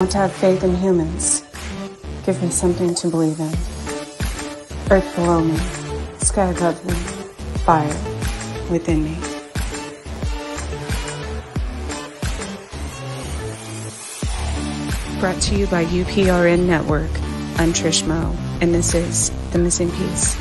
Want to have faith in humans. Give me something to believe in. Earth below me, sky above me, fire within me. Brought to you by UPRN Network. I'm Trish Mo, and this is The Missing Piece.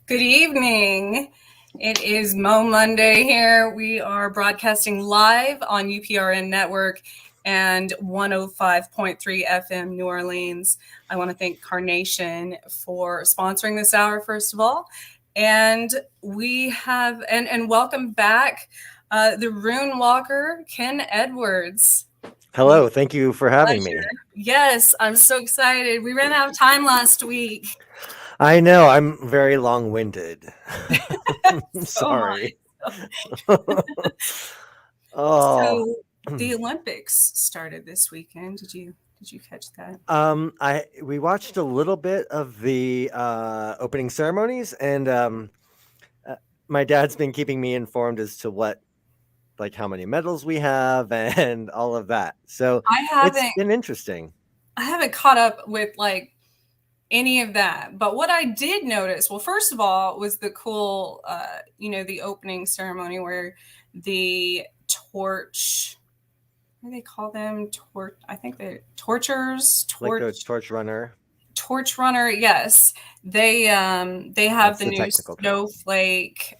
Good evening. It is Mo Monday here. We are broadcasting live on UPRN Network and 105.3 FM New Orleans. I want to thank Carnation for sponsoring this hour, first of all. And we have, and welcome back, the Rune Walker Kenn Edwards. Hello, thank you for having me. Yes, I'm so excited. We ran out of time last week. I know, I'm very long-winded. Sorry. So the Olympics started this weekend. Did you catch that? We watched a little bit of the opening ceremonies, and my dad's been keeping me informed as to how many medals we have and all of that. So it's been interesting. I haven't caught up with any of that, but what I did notice, well, first of all, was the cool, the opening ceremony where the torch, what do they call them? I think they're torchers. Like the torch runner. Torch runner, yes. They have That's the new snowflake.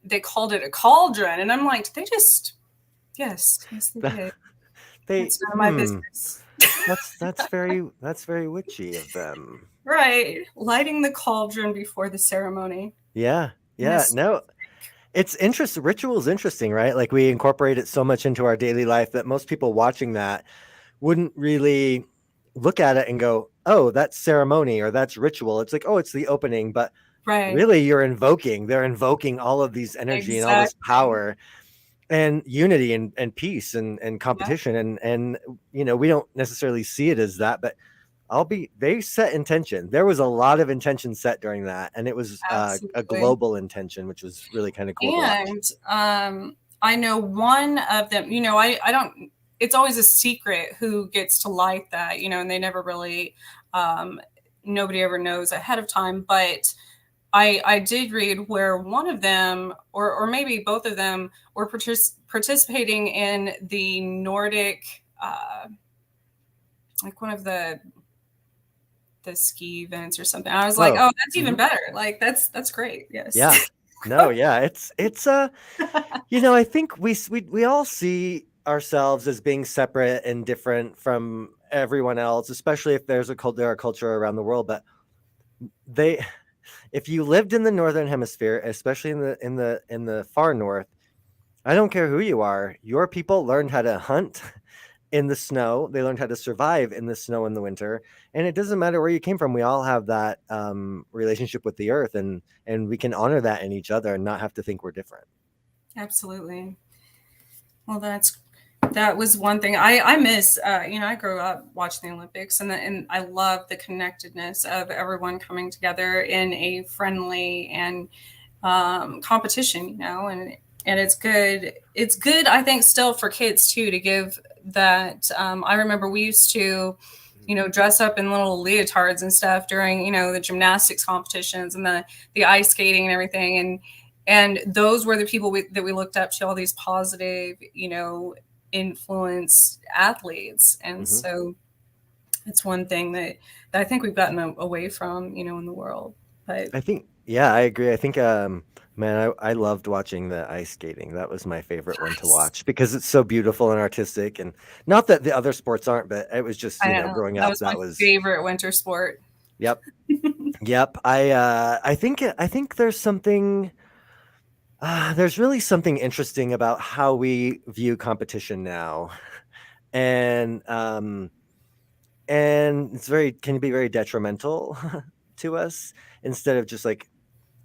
They called it a cauldron, and I'm like, did they just? Yes, they did. It's none of my business. That's very witchy of them. Right. Lighting the cauldron before the ceremony. Yeah. No, it's interesting. Ritual is interesting, right? Like, we incorporate it so much into our daily life that most people watching that wouldn't really look at it and go, oh, that's ceremony or that's ritual. It's like, oh, it's the opening. But really, they're invoking all of these energy and all this power and unity and peace and competition. And we don't necessarily see it as that, but they set intention. There was a lot of intention set during that, and it was a global intention, which was really kind of cool. And I know one of them, I don't, it's always a secret who gets to light that, and they never really, nobody ever knows ahead of time, but I did read where one of them, or maybe both of them, were participating in the Nordic, like one of the ski events or something. I was like, oh, that's even better. Like, that's great. Yes. Yeah. No. Yeah. It's I think we all see ourselves as being separate and different from everyone else, especially if there are culture around the world, but if you lived in the northern hemisphere, especially in the far north, I don't care who you are, your people learned how to hunt in the snow. They learned how to survive in the snow in the winter, and it doesn't matter where you came from. We all have that relationship with the earth, and we can honor that in each other and not have to think we're different. Absolutely. Well, that was one thing I miss. I grew up watching the Olympics, and I love the connectedness of everyone coming together in a friendly and competition, and it's good. It's good, I think, still for kids too, to give that. I remember we used to, dress up in little leotards and stuff during, the gymnastics competitions and the ice skating and everything. And those were the people that we looked up to, all these positive, influence athletes. And so it's one thing that I think we've gotten away from, in the world. But I think, I agree. I think, man, I loved watching the ice skating. That was my favorite one to watch because it's so beautiful and artistic. And not that the other sports aren't, but it was just, growing up, that was my favorite winter sport. Yep. Yep. I think there's something, there's really something interesting about how we view competition now. And it's can be very detrimental to us, instead of just like,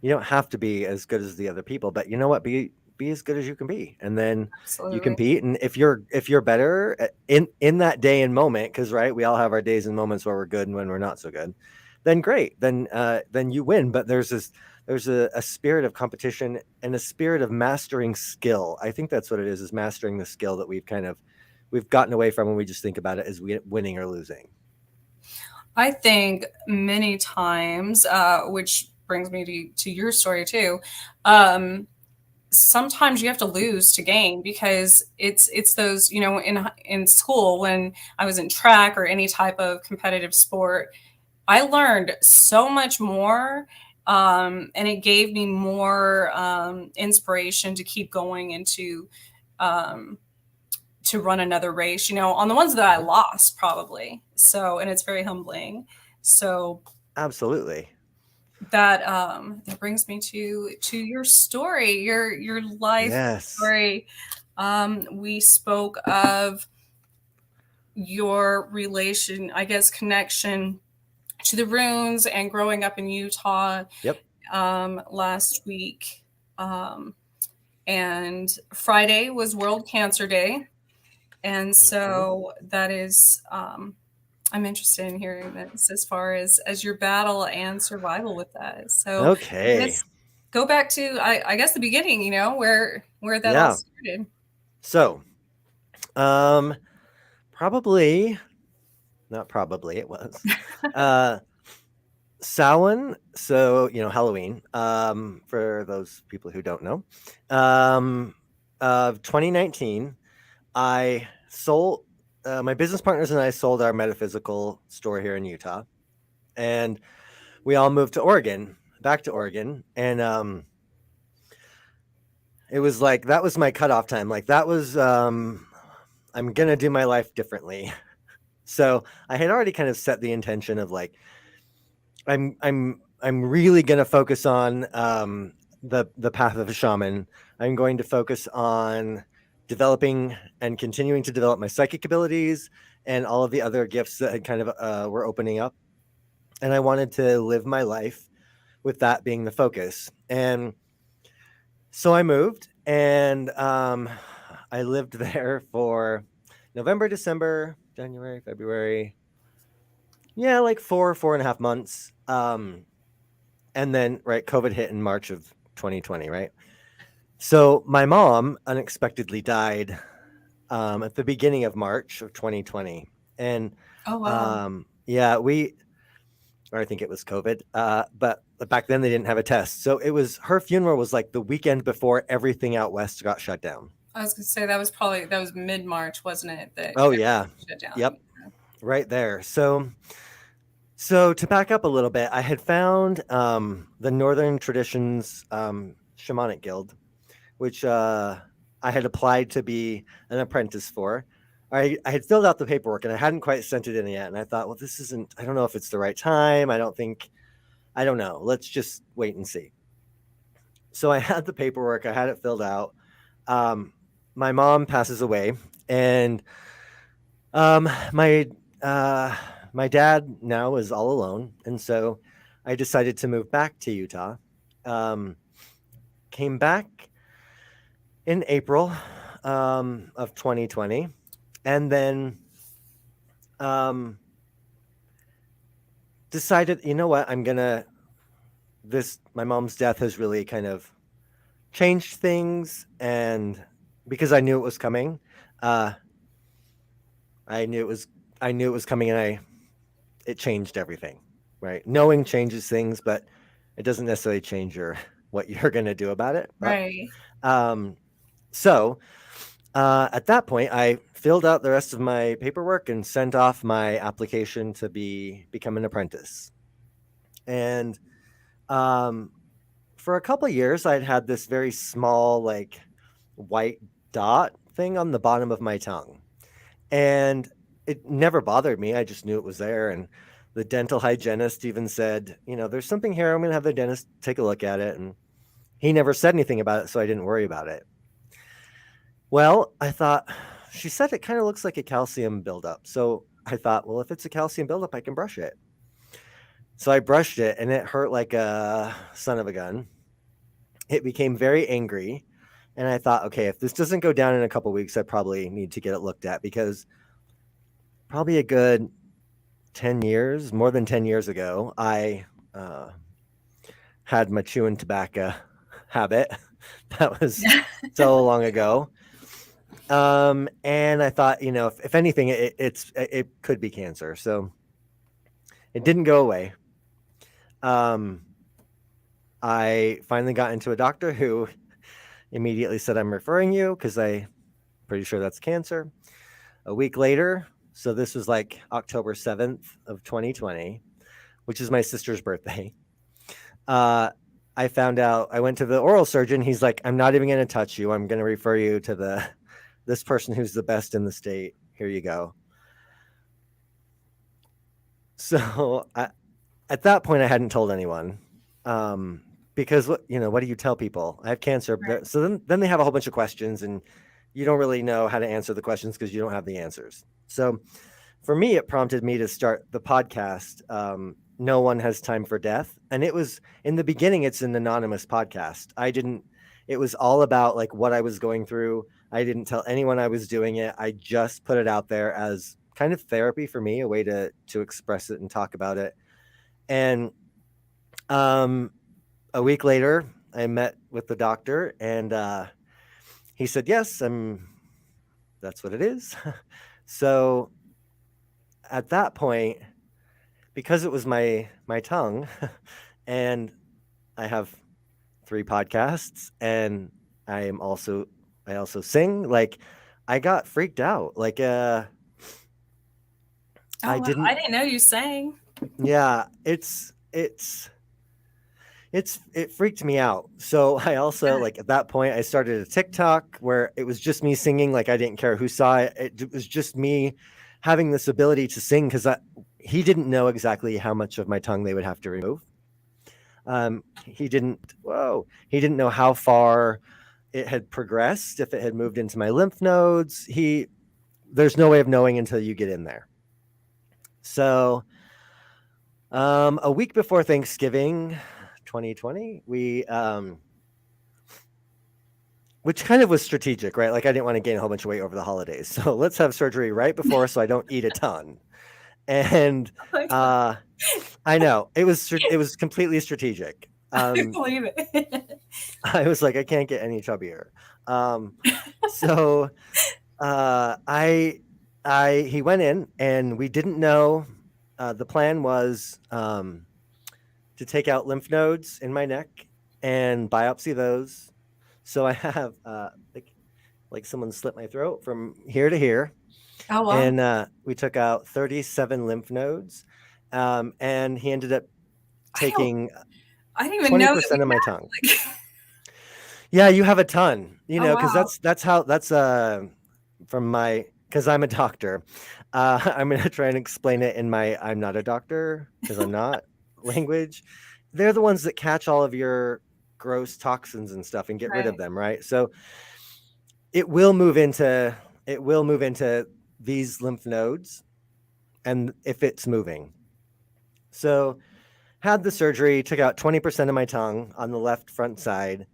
you don't have to be as good as the other people, but you know what? Be as good as you can be, and then you compete. And if you're better in that day and moment, because we all have our days and moments where we're good and when we're not so good, then great. Then you win. But there's there's a spirit of competition and a spirit of mastering skill. I think that's what it is mastering the skill that we've gotten away from when we just think about it as winning or losing. I think many times, which brings me to your story too. Sometimes you have to lose to gain, because it's those, in school, when I was in track or any type of competitive sport, I learned so much more, and it gave me more inspiration to keep going and to run another race, on the ones that I lost, probably. So, and it's very humbling. So absolutely. That brings me to your story, your life story. We spoke of your relation, I guess, connection to the runes and growing up in Utah. Yep. Last week. And Friday was World Cancer Day. And so that is, I'm interested in hearing this as far as your battle and survival with that. So okay, go back to, I guess, the beginning, where that all started. So, not probably, it was Samhain. So, Halloween, for those people who don't know, of 2019, I sold, my business partners and I sold our metaphysical store here in Utah, and we all moved to back to Oregon. And, it was like, that was my cutoff time. Like that was, I'm going to do my life differently. So I had already kind of set the intention of like, I'm really going to focus on the path of a shaman. I'm going to focus on developing and continuing to develop my psychic abilities and all of the other gifts that had kind of were opening up. And I wanted to live my life with that being the focus. And so I moved, and I lived there for November, December, January, February. Yeah, like 4.5 months. And then, right, COVID hit in March of 2020, right? So my mom unexpectedly died at the beginning of March of 2020. And oh, wow. Yeah, or I think it was COVID, but back then they didn't have a test. So her funeral was like the weekend before everything out west got shut down. I was going to say that was mid-March, wasn't it? Oh yeah. Shut down. Yep. Right there. So to back up a little bit, I had found the Northern Traditions Shamanic Guild, which I had applied to be an apprentice for. I had filled out the paperwork and I hadn't quite sent it in yet. And I thought, well, I don't know if it's the right time. I don't know. Let's just wait and see. So I had the paperwork. I had it filled out. My mom passes away, and my dad now is all alone. And so I decided to move back to Utah. Came back in April of 2020. And then decided, you know what, my mom's death has really kind of changed things. And because I knew it was coming, I knew it was coming, and it changed everything, right? Knowing changes things, but it doesn't necessarily change what you're going to do about it. Right. So at that point, I filled out the rest of my paperwork and sent off my application to become an apprentice. And for a couple of years, I'd had this very small, like, white dot thing on the bottom of my tongue. And it never bothered me. I just knew it was there. And the dental hygienist even said, there's something here. I'm going to have the dentist take a look at it. And he never said anything about it, so I didn't worry about it. Well, I thought, she said it kind of looks like a calcium buildup. So I thought, well, if it's a calcium buildup, I can brush it. So I brushed it, and it hurt like a son of a gun. It became very angry. And I thought, okay, if this doesn't go down in a couple of weeks, I probably need to get it looked at, because probably a good 10 years, more than 10 years ago, I had my chewing tobacco habit. That was so long ago. And I thought, you know, if anything, it could be cancer. So it didn't go away. I finally got into a doctor who immediately said, I'm referring you because I'm pretty sure that's cancer. A week later, so this was like October 7th of 2020, which is my sister's birthday. I found out, I went to the oral surgeon. He's like, I'm not even going to touch you. I'm going to refer you to this person who's the best in the state. Here you go. So at that point, I hadn't told anyone. Because what do you tell people? I have cancer. Right. So then they have a whole bunch of questions and you don't really know how to answer the questions because you don't have the answers. So for me, it prompted me to start the podcast. No One Has Time for Death. And it was, in the beginning, it's an anonymous podcast. It was all about like what I was going through. I didn't tell anyone I was doing it. I just put it out there as kind of therapy for me, a way to express it and talk about it. And a week later, I met with the doctor and he said, yes, that's what it is. So at that point, because it was my tongue and I have 3 podcasts and I also sing, like I got freaked out. Like, I didn't know you sang. Yeah, it freaked me out. So I also, like, at that point, I started a TikTok where it was just me singing. Like, I didn't care who saw it. It was just me having this ability to sing because he didn't know exactly how much of my tongue they would have to remove. He didn't know how far it had progressed, if it had moved into my lymph nodes. There's no way of knowing until you get in there. So a week before Thanksgiving 2020, which kind of was strategic, right? Like I didn't want to gain a whole bunch of weight over the holidays. So let's have surgery right before so I don't eat a ton. And I know it was completely strategic. I believe it. I was like, I can't get any chubbier. So he went in and we didn't know. The plan was to take out lymph nodes in my neck and biopsy those. So I have like someone slit my throat from here to here. Oh, wow. And we took out 37 lymph nodes. And he ended up taking I didn't even know 20% of my tongue. Yeah, you have a ton, because that's because I'm a doctor. I'm going to try and explain it in my I'm not a doctor because I'm not language. They're the ones that catch all of your gross toxins and stuff and get rid of them, right? So it will move into these lymph nodes, and if it's moving. So had the surgery, took out 20% of my tongue on the left front side.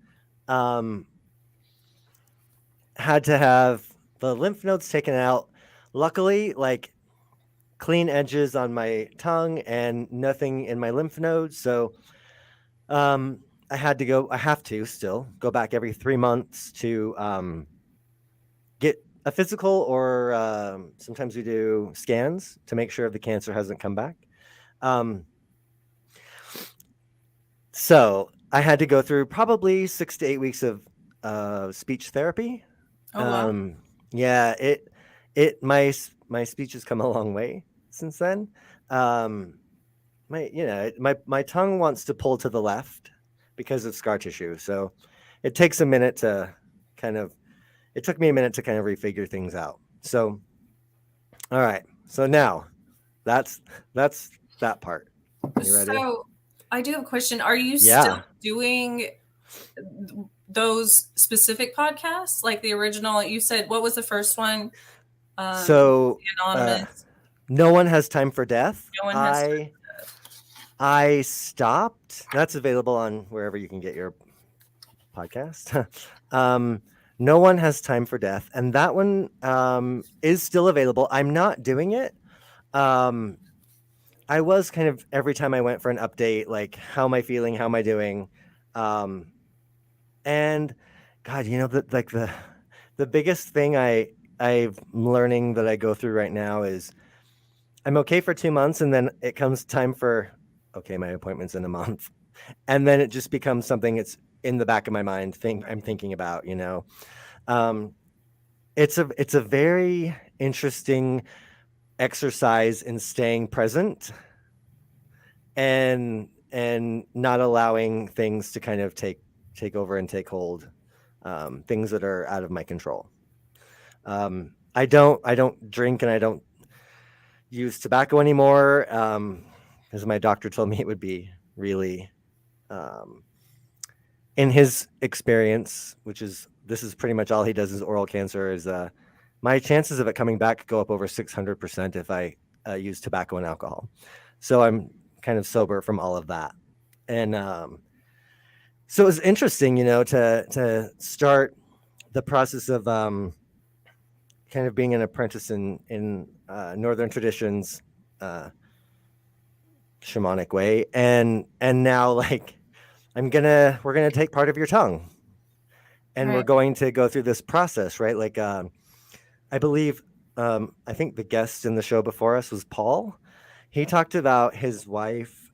Had to have the lymph nodes taken out. Luckily, like clean edges on my tongue and nothing in my lymph nodes. So I have to still go back every 3 months to get a physical, or sometimes we do scans to make sure the cancer hasn't come back. So I had to go through probably 6 to 8 weeks of speech therapy. Oh, wow. Yeah, my speech has come a long way since then. My tongue wants to pull to the left because of scar tissue. So it takes a minute to it took me a minute to kind of refigure things out. So, all right. So now that's that part. You ready? So I do have a question. Are you still doing those specific podcasts, like the original? You said, what was the first one? So anonymous. No One Has Time for Death. No One Has Time for Death. I stopped. That's available on wherever you can get your podcast. No One Has Time for Death, and that one is still available. I'm not doing it. I was kind of every time I went for an update, like, how am I feeling? How am I doing? Um, and God, the biggest thing I'm learning that I go through right now is I'm okay for 2 months, and then it comes time for, okay, my appointment's in a month, and then it just becomes something it's in the back of my mind. I'm thinking about, um, it's a very interesting exercise in staying present and not allowing things to kind of take over and take hold, things that are out of my control. I don't drink and I don't use tobacco anymore, because my doctor told me it would be really, um, in his experience, this is pretty much all he does is oral cancer, is my chances of it coming back go up over 600% if I use tobacco and alcohol. So I'm kind of sober from all of that. And so it was interesting, to start the process of kind of being an apprentice in Northern traditions, shamanic way, and now, like, we're gonna take part of your tongue, and we're Right. going to go through this process, right? Like, I believe, I think the guest in the show before us was Paul. He talked about his wife,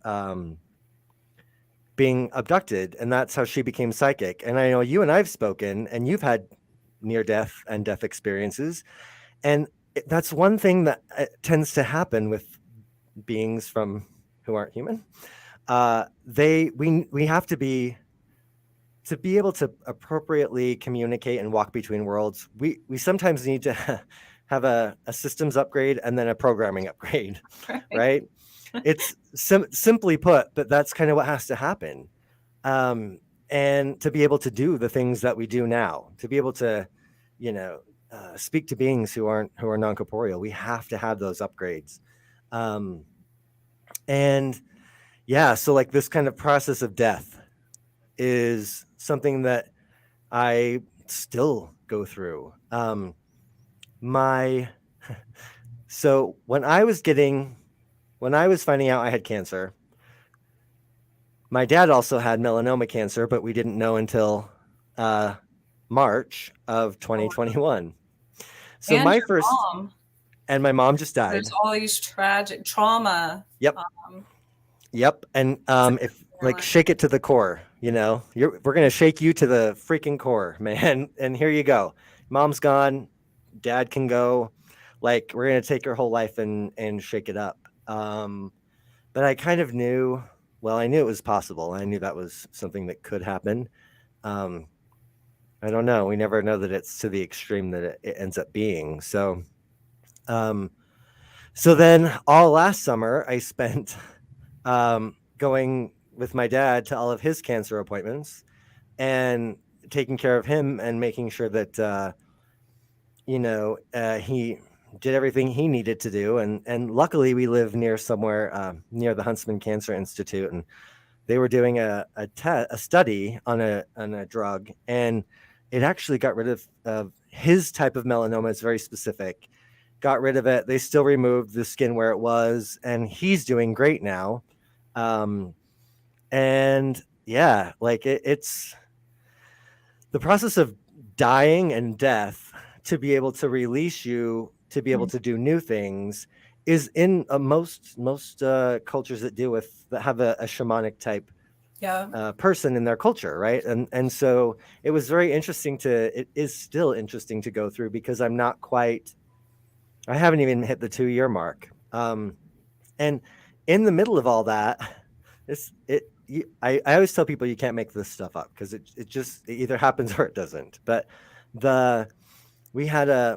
being abducted, and that's how she became psychic. And I know you and I've spoken, and you've had near death and death experiences, and that's one thing that tends to happen with beings from who aren't human. We have to be able to appropriately communicate and walk between worlds. We sometimes need to have a systems upgrade and then a programming upgrade, Right. right? It's simply put, but that's kind of what has to happen. And to be able to do the things that we do now, to be able to, speak to beings who are non-corporeal, we have to have those upgrades. And yeah, so like this kind of process of death is something that I still go through. My so when I was finding out I had cancer, my dad also had melanoma cancer, but we didn't know until March of Oh, 2021. So and my your first mom. and my mom just There's died. all these tragic trauma. Yep. Um, Yep. And if like shake it to the core, we're gonna shake you to the freaking core, man. And here you go. Mom's gone, dad can go. Like, we're gonna take your whole life and shake it up. But I kind of knew, well, I knew it was possible. I knew that was something that could happen. Um, I don't know. We never know that it's to the extreme that it ends up being. Um, so then all last summer I spent going with my dad to all of his cancer appointments and taking care of him and making sure that he did everything he needed to do. And luckily we live near somewhere, near the Huntsman Cancer Institute, and they were doing a study on a drug, and it actually got rid of his type of melanoma. It's very specific. Got rid of it. They still removed the skin where it was, and he's doing great now. And yeah, like it's the process of dying and death to be able to release you to be able to do new things is in most cultures that have a shamanic type yeah. person in their culture, right? And so it was very interesting it is still interesting to go through, because I haven't even hit the 2-year mark. And in the middle of all that, I always tell people you can't make this stuff up, because it either happens or it doesn't. But we had I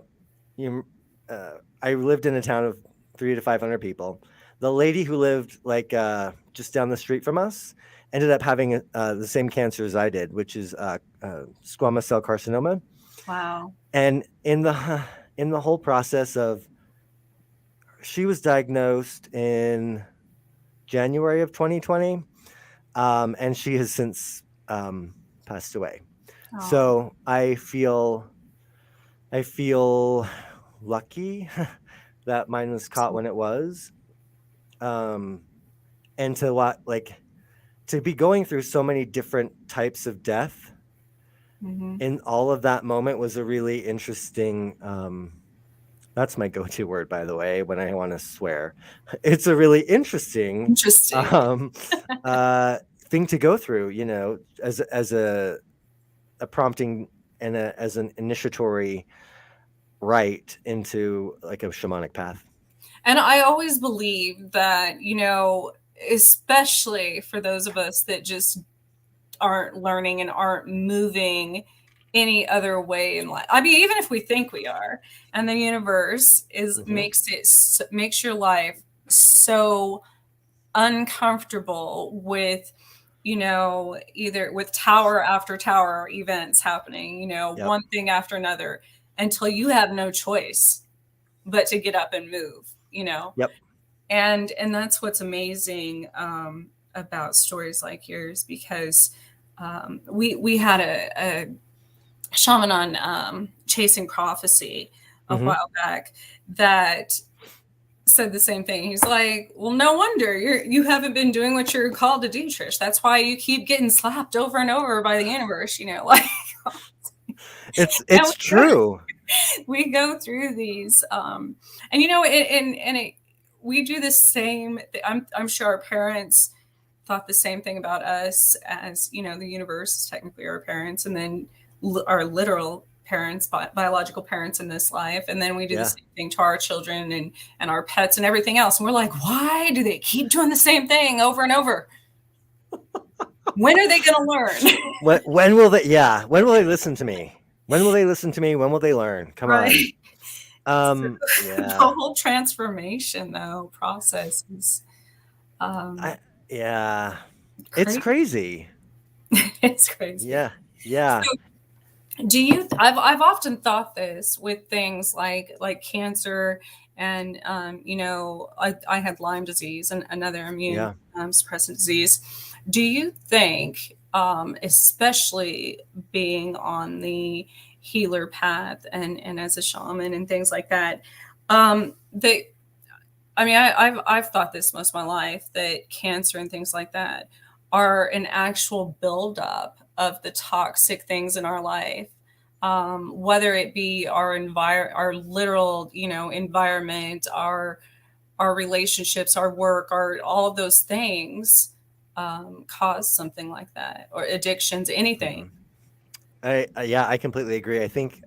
lived in a town of 300 to 500 people. The lady who lived like just down the street from us ended up having the same cancer as I did, which is squamous cell carcinoma. Wow. And in the whole process of, she was diagnosed in January of 2020, and she has since passed away. Oh. So I feel lucky that mine was caught when it was. um, and to be going through so many different types of death Mm-hmm. in all of that moment was a really interesting. That's my go-to word, by the way, when I want to swear. It's a really interesting Interesting. um, thing to go through, as a prompting and as an initiatory right into like a shamanic path. And I always believe that, especially for those of us that just aren't learning and aren't moving any other way in life. I mean, even if we think we are, and the universe Mm-hmm. makes your life so uncomfortable with, either with tower after tower events happening, Yep. one thing after another, until you have no choice but to get up and move. Yep. And that's what's amazing about stories like yours, because we had a shaman on Chasing Prophecy a Mm-hmm. while back that said the same thing. He's like, well, no wonder you haven't been doing what you're called to do, Trish. That's why you keep getting slapped over and over by the universe, like. It's true. We go through these and we do the same. I'm sure our parents thought the same thing about us, as the universe is technically our parents, and then our literal parents, biological parents in this life, and then we do the Yeah. same thing to our children and our pets and everything else, and we're like, why do they keep doing the same thing over and over? When are they going to learn? When will they? Yeah. When will they listen to me? When will they listen to me? When will they learn? Come on. Right. So, the Yeah. whole transformation though process is I yeah. It's crazy. crazy. It's crazy. Yeah. Yeah. Do you? I've often thought this with things like cancer, and I had Lyme disease and another immune Yeah. suppressant disease. Do you think, especially being on the healer path and as a shaman and things like that, that I mean, I've thought this most of my life, that cancer and things like that are an actual buildup of the toxic things in our life, whether it be our literal, environment, our relationships, our work, our all of those things cause something like that, or addictions, anything. Mhm. Yeah, I completely agree. I think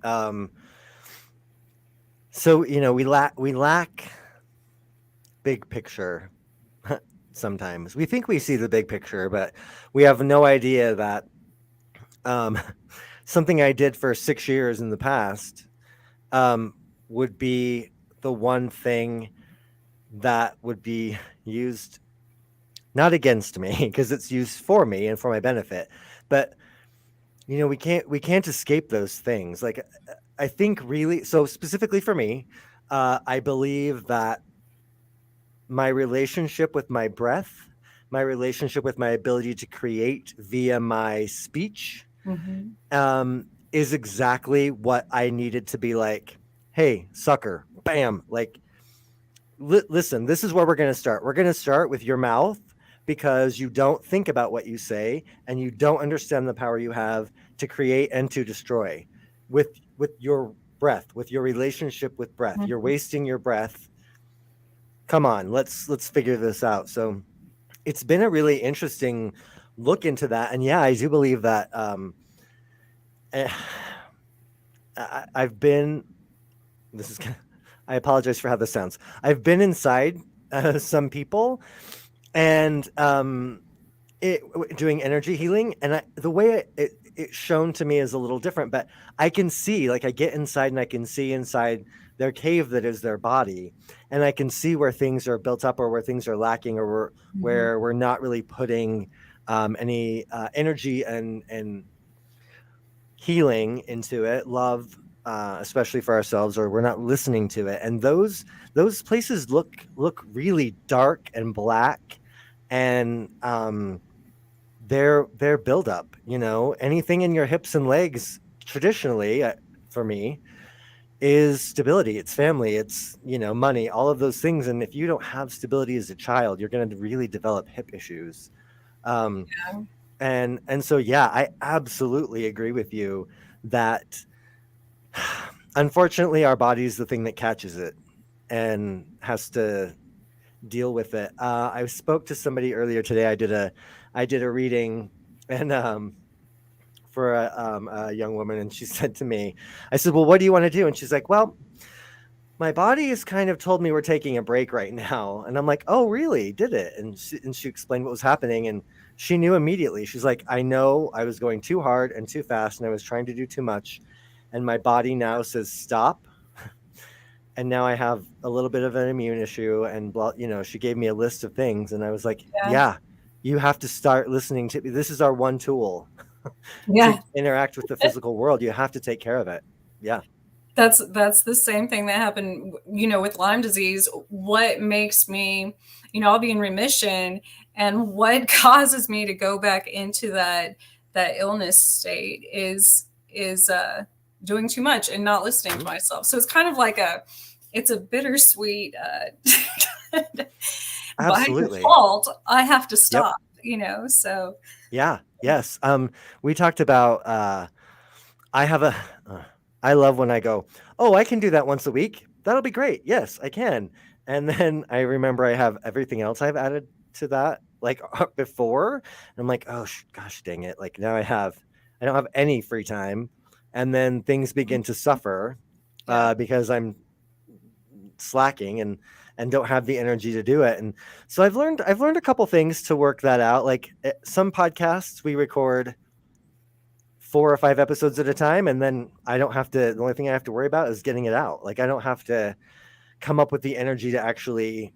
so. We lack big picture. Sometimes we think we see the big picture, but we have no idea that um, something I did for 6 years in the past um, would be the one thing that would be used not against me because it's used for me and for my benefit. But we can't escape those things. Like I think really, so specifically for me, I believe that my relationship with my breath, my relationship with my ability to create via my speech, Mm-hmm. is exactly what I needed to be like, hey, sucker, bam. Like, listen, this is where we're going to start. We're going to start with your mouth because you don't think about what you say and you don't understand the power you have to create and to destroy with your breath, with your relationship with breath. You're wasting your breath. Come on, let's figure this out. So it's been a really interesting look into that. And yeah, I do believe that eh, I've been this is I apologize for how this sounds. I've been inside some people and doing energy healing, and the way it's shown to me is a little different, but I can see, like, I get inside and I can see inside their cave that is their body, and I can see where things are built up or where things are lacking or Mm-hmm. where we're not really putting any energy and healing into it, love, especially for ourselves, or we're not listening to it. And those places look really dark and black, and their buildup. Anything in your hips and legs traditionally, for me, is stability. It's family, it's, money, all of those things. And if you don't have stability as a child, you're going to really develop hip issues. Um, Yeah. and so, yeah, I absolutely agree with you that unfortunately our body is the thing that catches it and has to deal with it. I spoke to somebody earlier today. I did a reading, and for a young woman, and she said to me, I said, "Well, what do you want to do?" And she's like, "Well, my body has kind of told me we're taking a break right now." And I'm like, "Oh, really? Did it?" And she explained what was happening, and she knew immediately. She's like, "I know I was going too hard and too fast, and I was trying to do too much, and my body now says stop." And now I have a little bit of an immune issue, and blah, she gave me a list of things, and I was like, Yeah. "Yeah, you have to start listening to. This is our one tool to Yeah. interact with the physical world. You have to take care of it." Yeah. That's the same thing that happened, with Lyme disease. What makes me, I'll be in remission, and what causes me to go back into that illness state is doing too much and not listening to myself. So it's kind of like it's a bittersweet. By Absolutely. default, I have to Yep. stop. So Yeah. Yes. We talked about I have a I love when I go, "Oh, I can do that once a week. That'll be great. Yes, I can." And then I remember I have everything else I've added to that like before. And I'm like, "Oh, gosh dang it. Like now I don't have any free time." And then things begin to suffer yeah, because I'm slacking and don't have the energy to do it. And so I've learned a couple things to work that out. Like some podcasts we record 4 or 5 episodes at a time, and then I don't have to. The only thing I have to worry about is getting it out. Like I don't have to come up with the energy to actually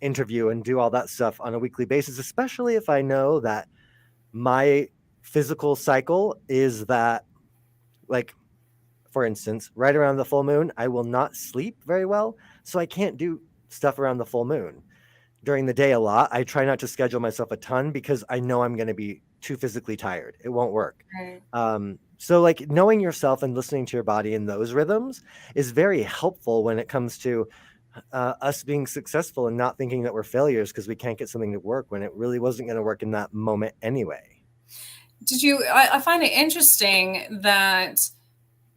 interview and do all that stuff on a weekly basis, especially if I know that my physical cycle is that, like, for instance, right around the full moon, I will not sleep very well, so I can't do stuff around the full moon. During the day a lot, I try not to schedule myself a ton because I know I'm going to be too physically tired. It won't work. right. So like knowing yourself and listening to your body in those rhythms is very helpful when it comes to us being successful and not thinking that we're failures because we can't get something to work when it really wasn't going to work in that moment anyway. I find it interesting that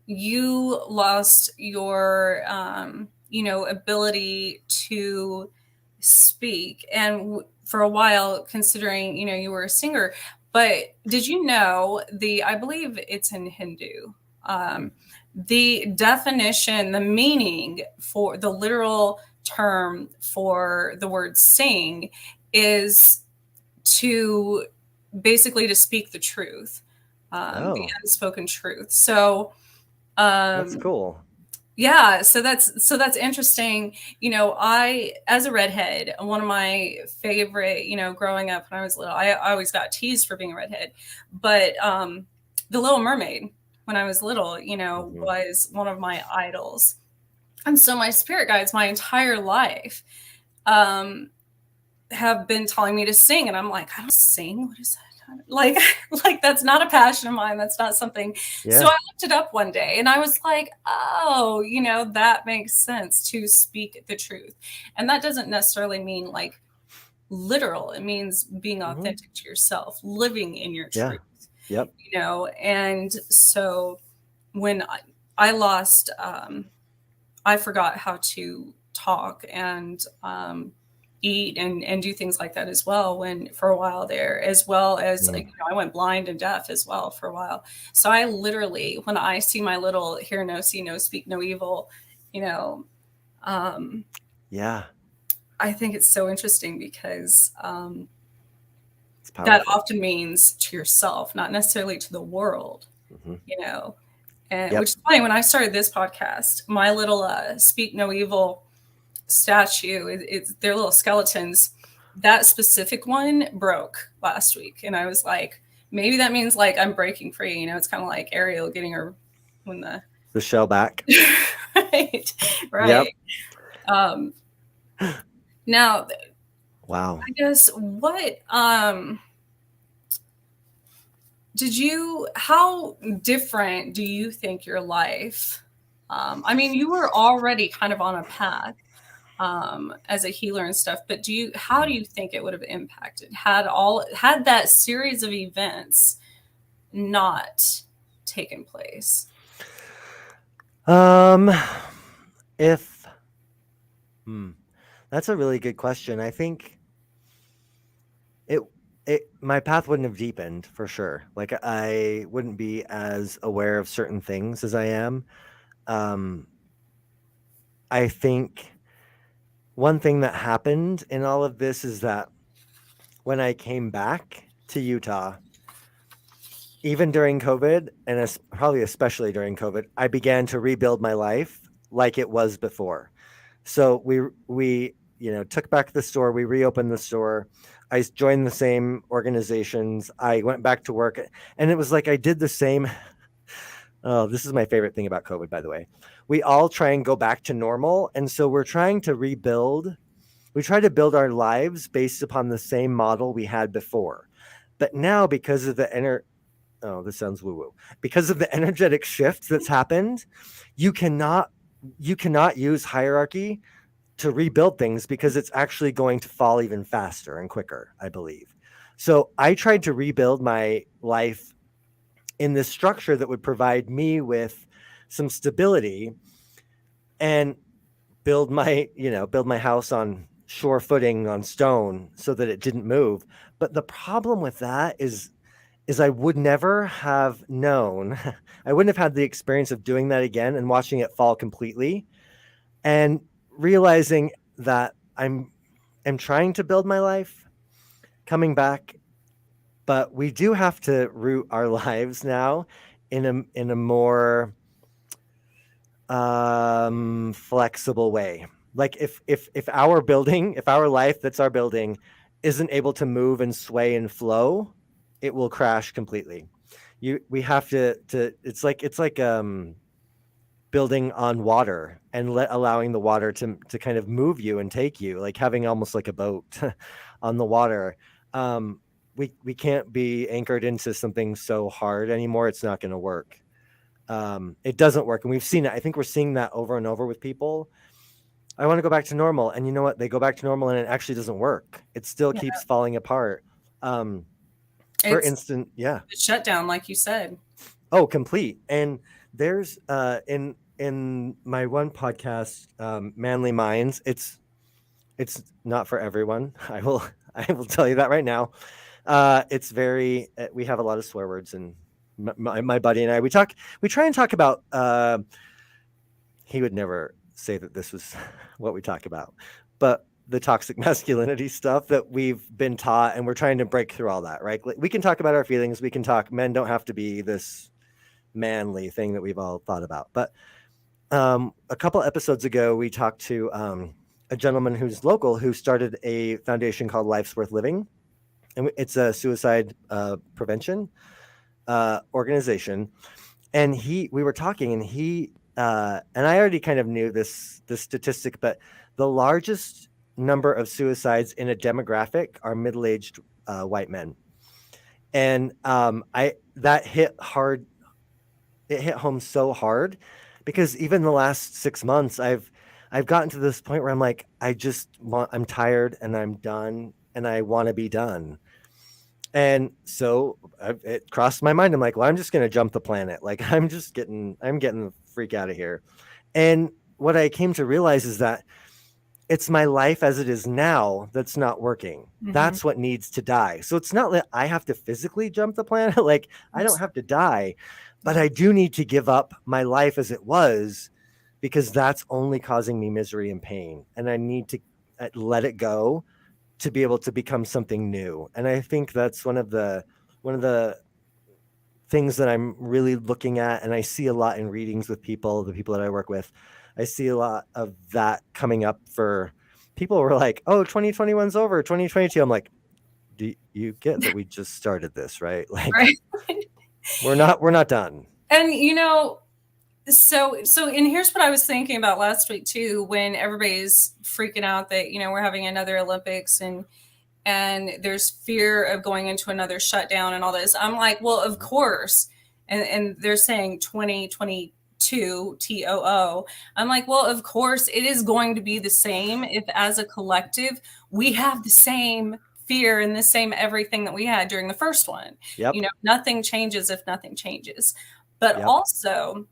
you lost your ability to speak, and for a while, considering you were a singer. But did you know I believe it's in Hindu, the definition, the meaning for the literal term for the word sing is to basically to speak the truth, the Oh, unspoken truth. So that's um, cool. yeah, so that's interesting. I, as a redhead, one of my favorite, growing up when I was little, I always got teased for being a redhead, but the Little Mermaid when I was little, Hmm. was one of my idols. And so my spirit guides my entire life um have been telling me to sing, and I'm like, I don't sing. What is that? Like, like that's not a passion of mine. That's not something. So Yeah. I looked it up one day, and I was like, oh, that makes sense, to speak the truth. And that doesn't necessarily mean like literal. It means being Hmm. authentic to yourself, living in your Yeah. truth. Yep. And so when I lost, I forgot how to talk and eat and do things like that as well, when for a while there, as well as Mm. I went blind and deaf as well for a while. So I literally, when I see my little hear no, see no, speak no evil, you know um, Yeah. I think it's so interesting because It's that powerful. often means to yourself, not necessarily to the world. Hmm. you know and Yep. which is funny. When I started this podcast, my little speak no evil statue, it's their little skeletons. That specific one broke last week, and I was like, maybe that means like I'm breaking free. It's kind of like Ariel getting her when the The shell back. right, Yep. right. Um, Now, Wow. I guess what how different do you think your life I mean, you were already kind of on a path as a healer and stuff, but how do you think it would have impacted had that series of events not taken place? If that's a really good question. I think it my path wouldn't have deepened for sure. Like I wouldn't be as aware of certain things as I am. Um, I think one thing that happened in all of this is that when I came back to Utah, even during COVID, and probably especially during COVID, I began to rebuild my life like it was before. So we took back the store, we reopened the store. I joined the same organizations. I went back to work, and it was like I did the same. Oh, this is my favorite thing about COVID, by the way. We all try and go back to normal, and so we're trying to rebuild. We try to build our lives based upon the same model we had before. But now, because of this sounds woo-woo. Because of the energetic shift that's happened, you cannot use hierarchy to rebuild things because it's actually going to fall even faster and quicker, I believe. So I tried to rebuild my life in this structure that would provide me with some stability and build my house on sure footing on stone so that it didn't move. But the problem with that is I would never have known, I wouldn't have had the experience of doing that again and watching it fall completely and realizing that I'm trying to build my life coming back, but we do have to root our lives now in a more flexible way. Like if our life that's our building isn't able to move and sway and flow, it will crash completely. We have to it's like building on water and allowing the water to kind of move you and take you, like having almost like a boat on the water. We can't be anchored into something so hard anymore. It's not going to work. It doesn't work. And we've seen it. I think we're seeing that over and over with people. I want to go back to normal. And you know what? They go back to normal and it actually doesn't work. It still keeps falling apart. For instance, yeah. Shutdown, like you said. Oh, complete. And there's in my one podcast, Manly Minds, it's not for everyone. I will tell you that right now. It's very we have a lot of swear words, and my buddy and I we try and talk about he would never say that this was what we talk about, but the toxic masculinity stuff that we've been taught, and we're trying to break through all that, right? We can talk about our feelings, we can talk, men don't have to be this manly thing that we've all thought about. But a couple episodes ago we talked to a gentleman who's local who started a foundation called Life's Worth Living, and it's a suicide prevention organization. And we were talking, and he and I already kind of knew this statistic, but the largest number of suicides in a demographic are middle-aged white men. And that hit hard. It hit home so hard because even the last 6 months, I've gotten to this point where I'm like, I'm tired and I'm done and I want to be done. And so it crossed my mind. I'm like, well, I'm just going to jump the planet. Like I'm getting the freak out of here. And what I came to realize is that it's my life as it is now that's not working. Mm-hmm. That's what needs to die. So it's not that I have to physically jump the planet. Like I don't have to die, but I do need to give up my life as it was, because that's only causing me misery and pain. And I need to let it go to be able to become something new. And I think that's one of the things that I'm really looking at. And I see a lot in readings with the people that I work with. I see a lot of that coming up for people who are like, oh, 2021's over, 2022. I'm like, do you get that we just started this, right? Like right. we're not done. And so and here's what I was thinking about last week too, when everybody's freaking out that, we're having another Olympics and there's fear of going into another shutdown and all this. I'm like, well, of course. And they're saying 2020 two, TOO. I'm like, well, of course it is going to be the same if as a collective we have the same fear and the same everything that we had during the first one. Yep. You know, nothing changes if nothing changes. But Yep. also,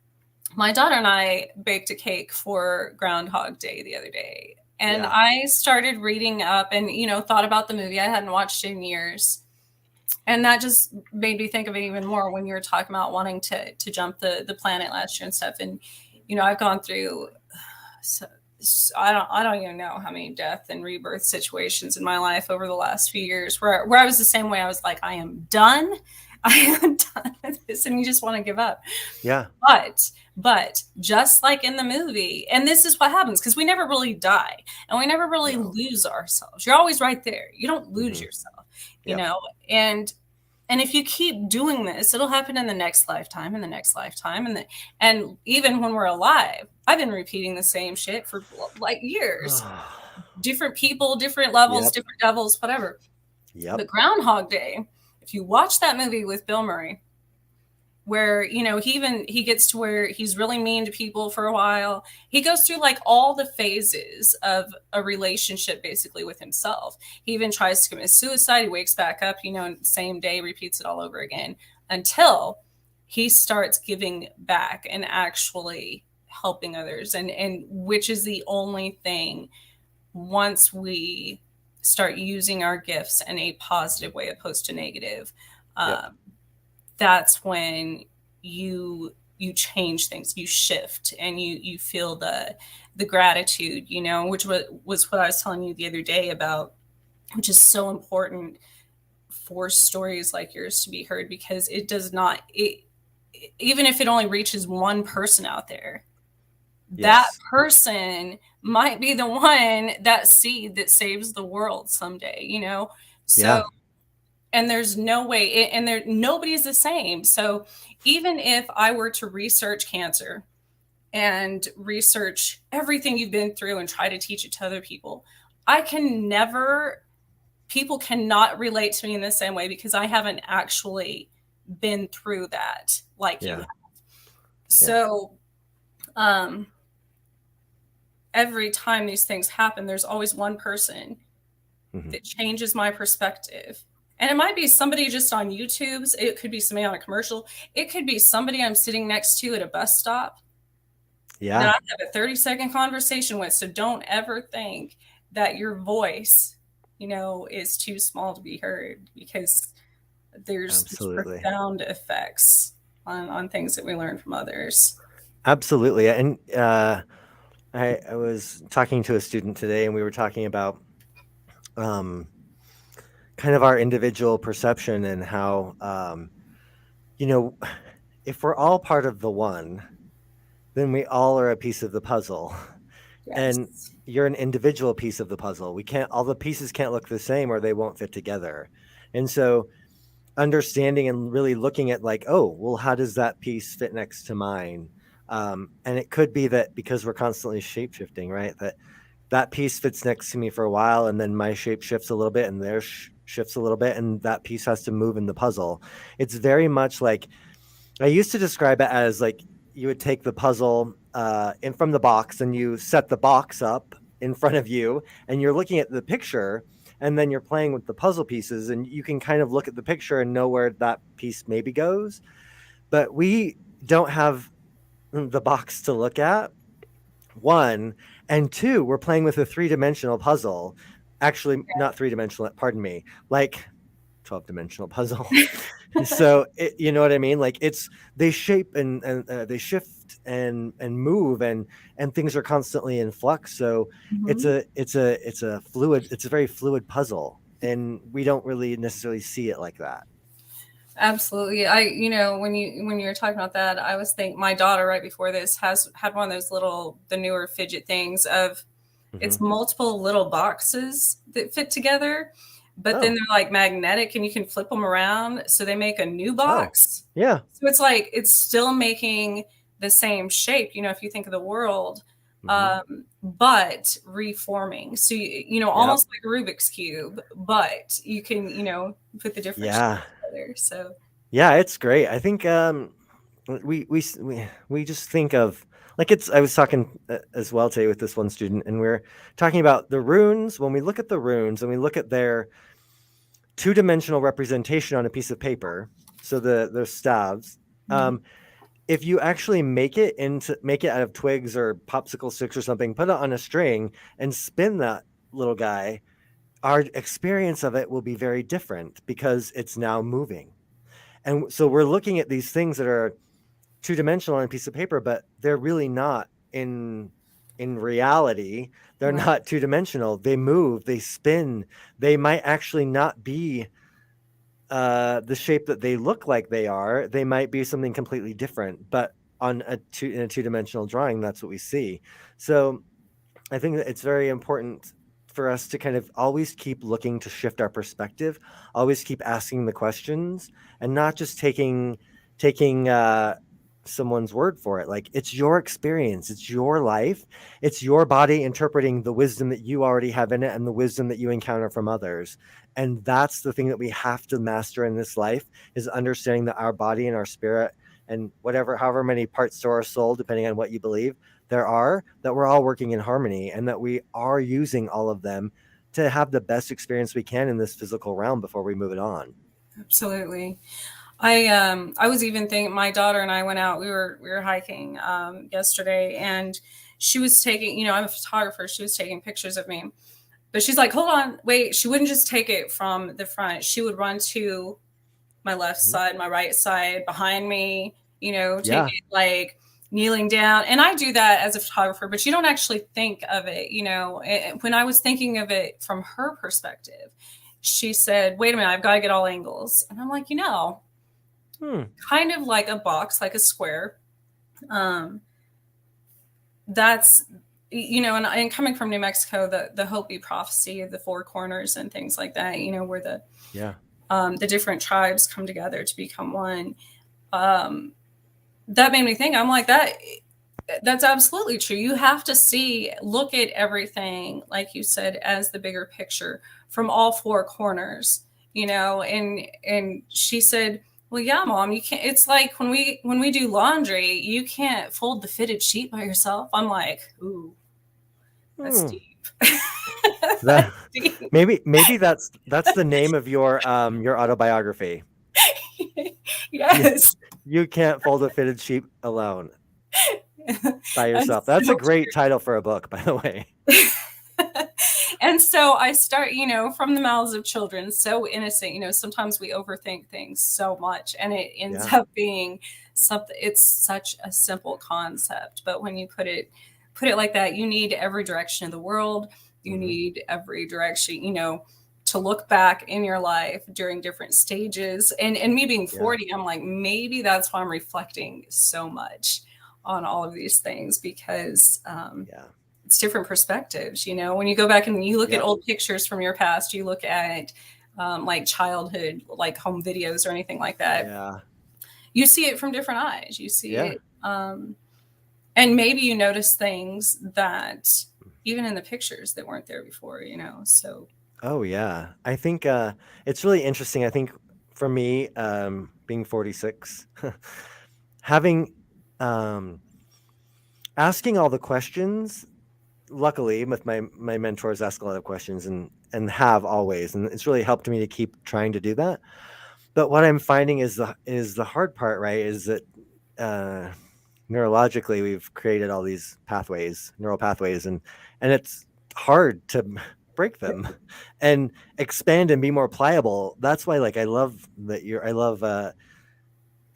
my daughter and I baked a cake for Groundhog Day the other day. And Yeah. I started reading up and, you know, thought about the movie. I hadn't watched it in years. And that just made me think of it even more when you were talking about wanting to jump the planet last year and stuff. And, you know, I've gone through, I don't even know how many death and rebirth situations in my life over the last few years where I was the same way. I was like, I am done. I am done with this. And you just want to give up. Yeah. But just like in the movie, and this is what happens because we never really die and we never really lose ourselves. You're always right there. You don't lose yourself, you know, and if you keep doing this, it'll happen in the next lifetime and the next lifetime. And even when we're alive, I've been repeating the same shit for like years, different people, different levels, different devils, whatever. The Groundhog Day, if you watch that movie with Bill Murray, where, you know, he gets to where he's really mean to people for a while. He goes through like all the phases of a relationship basically with himself. He even tries to commit suicide. He wakes back up, you know, same day, repeats it all over again until he starts giving back and actually helping others. And which is the only thing, once we start using our gifts in a positive way opposed to negative, that's when you change things, you shift, and you feel the gratitude, you know, which was what I was telling you the other day about, which is so important for stories like yours to be heard, because it does not, even if it only reaches one person out there, that person might be the one, that seed that saves the world someday, you know? So and there's no way, and nobody's the same. So even if I were to research cancer and research everything you've been through and try to teach it to other people, people cannot relate to me in the same way because I haven't actually been through that like you have. So every time these things happen, there's always one person that changes my perspective. And it might be somebody just on YouTube's. It could be somebody on a commercial. It could be somebody I'm sitting next to at a bus stop. That I have a 30-second conversation with. So don't ever think that your voice, you know, is too small to be heard, because there's profound effects on things that we learn from others. Absolutely. And I was talking to a student today, and we were talking about kind of our individual perception and how, you know, if we're all part of the one, then we all are a piece of the puzzle. And you're an individual piece of the puzzle. All the pieces can't look the same or they won't fit together. And so understanding and really looking at like, oh, well, how does that piece fit next to mine? And it could be that because we're constantly shape shifting, right? That piece fits next to me for a while, and then my shape shifts a little bit, and theirs shifts a little bit, and that piece has to move in the puzzle. It's very much like, I used to describe it as like you would take the puzzle in from the box, and you set the box up in front of you, and you're looking at the picture, and then you're playing with the puzzle pieces, and you can kind of look at the picture and know where that piece maybe goes. But we don't have the box to look at, one, and two, we're playing with a 3-dimensional puzzle. Actually, not 3-dimensional, pardon me, like 12-dimensional puzzle. So you know what I mean? Like they shape and they shift and move, and things are constantly in flux. So it's a very fluid puzzle, and we don't really necessarily see it like that. Absolutely. You know, when you were talking about that, I was thinking my daughter right before this had one of those the newer fidget things of it's multiple little boxes that fit together, but then they're like magnetic and you can flip them around. So they make a new box. Yeah. So it's like, it's still making the same shape, you know, if you think of the world, but reforming. So, you know, almost like a Rubik's Cube, but you can, you know, put the different shapes together. So, yeah, it's great. I think we just think of, like, I was talking as well today with this one student, and we're talking about the runes. When we look at the runes and we look at their two-dimensional representation on a piece of paper, so the staves, if you actually make it out of twigs or popsicle sticks or something, put it on a string and spin that little guy, our experience of it will be very different because it's now moving. And so we're looking at these things that are two-dimensional on a piece of paper, but they're really not in reality. They're Right. not two-dimensional. They move, they spin. They might actually not be the shape that they look like they are. They might be something completely different, but in a two-dimensional drawing, that's what we see. So I think that it's very important for us to kind of always keep looking to shift our perspective, always keep asking the questions, and not just taking someone's word for it. Like, it's your experience, it's your life, it's your body interpreting the wisdom that you already have in it and the wisdom that you encounter from others. And that's the thing that we have to master in this life, is understanding that our body and our spirit and however many parts to our soul, depending on what you believe there are, that we're all working in harmony, and that we are using all of them to have the best experience we can in this physical realm before we move it on. Absolutely. I was even thinking, my daughter and I went out, we were hiking yesterday, and she was taking, I'm a photographer, she was taking pictures of me. But she's like, hold on, wait. She wouldn't just take it from the front. She would run to my left side, my right side, behind me, take it like kneeling down. And I do that as a photographer, but you don't actually think of it, when I was thinking of it from her perspective, she said, wait a minute, I've got to get all angles. And I'm like, kind of like a box, like a square. That's, and coming from New Mexico, the Hopi prophecy of the four corners and things like that, where the different tribes come together to become one. That made me think, I'm like, that's absolutely true. You have to look at everything, like you said, as the bigger picture from all four corners, and she said, well, yeah, Mom, you can't. It's like when we do laundry, you can't fold the fitted sheet by yourself. I'm like, ooh, that's deep. That's deep. Maybe that's the name of your autobiography. Yes. You can't fold a fitted sheet alone by yourself. That's so a great title for a book, by the way. And so I start, from the mouths of children, so innocent, sometimes we overthink things so much, and it ends up being something. It's such a simple concept, but when you put it like that, you need every direction of the world. You need every direction, to look back in your life during different stages. And me being 40, I'm like, maybe that's why I'm reflecting so much on all of these things, because it's different perspectives. When you go back and you look at old pictures from your past, you look at like childhood, like home videos or anything like that. You see it from different eyes. You see it. And maybe you notice things that even in the pictures that weren't there before, so. Oh, yeah. I think it's really interesting. I think for me, being 46, having asking all the questions, luckily with my mentors ask a lot of questions and have always, and it's really helped me to keep trying to do that. But what I'm finding is the hard part, right, is that neurologically we've created all these neural pathways, and it's hard to break them and expand and be more pliable. That's why, like, I love the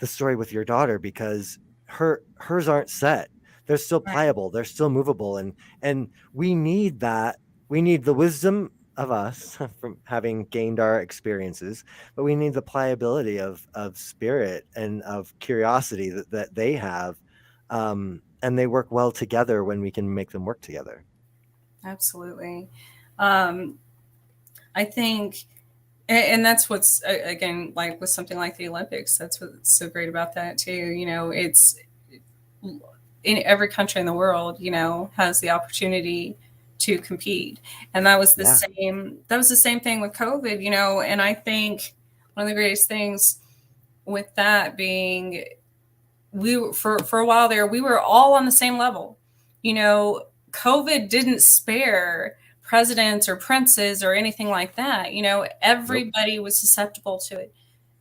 story with your daughter, because hers aren't set. They're still pliable, they're still movable, and we need that. We need the wisdom of us from having gained our experiences, but we need the pliability of spirit and of curiosity that they have, and they work well together when we can make them work together. Absolutely. I think, and that's what's, again, like with something like the Olympics, that's what's so great about that too. It's in every country in the world, has the opportunity to compete. And that was the same thing with COVID, and I think one of the greatest things with that being for a while there, we were all on the same level. You know, COVID didn't spare presidents or princes or anything like that. You know, everybody was susceptible to it.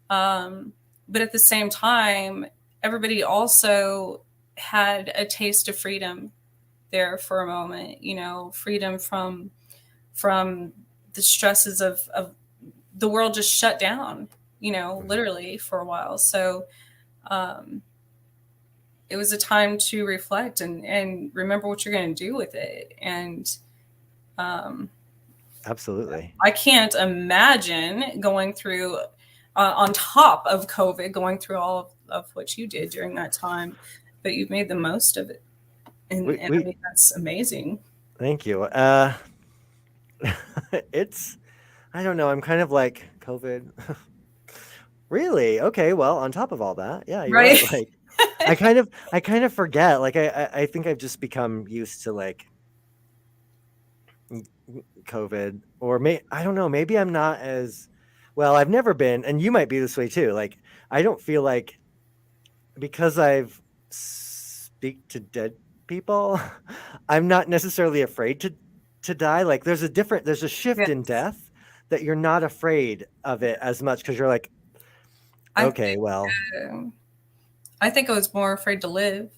But at the same time, everybody also had a taste of freedom there for a moment, you know, freedom from the stresses of the world just shut down, you know, literally for a while. So it was a time to reflect and remember what you're going to do with it. And absolutely, I can't imagine going through on top of COVID, going through all of what you did during that time, but you've made the most of it. And I mean, that's amazing. Thank you. It's, I don't know. I'm kind of like COVID. Really? Okay. Well, on top of all that, yeah, you're right. Like, I kind of forget. Like, I think I've just become used to like COVID, or I don't know. Maybe I'm not as well. I've never been, and you might be this way too. Like, I don't feel like, because I've speak to dead people, I'm not necessarily afraid to die. Like, there's a shift in death that you're not afraid of it as much, because you're like, okay, I think I was more afraid to live.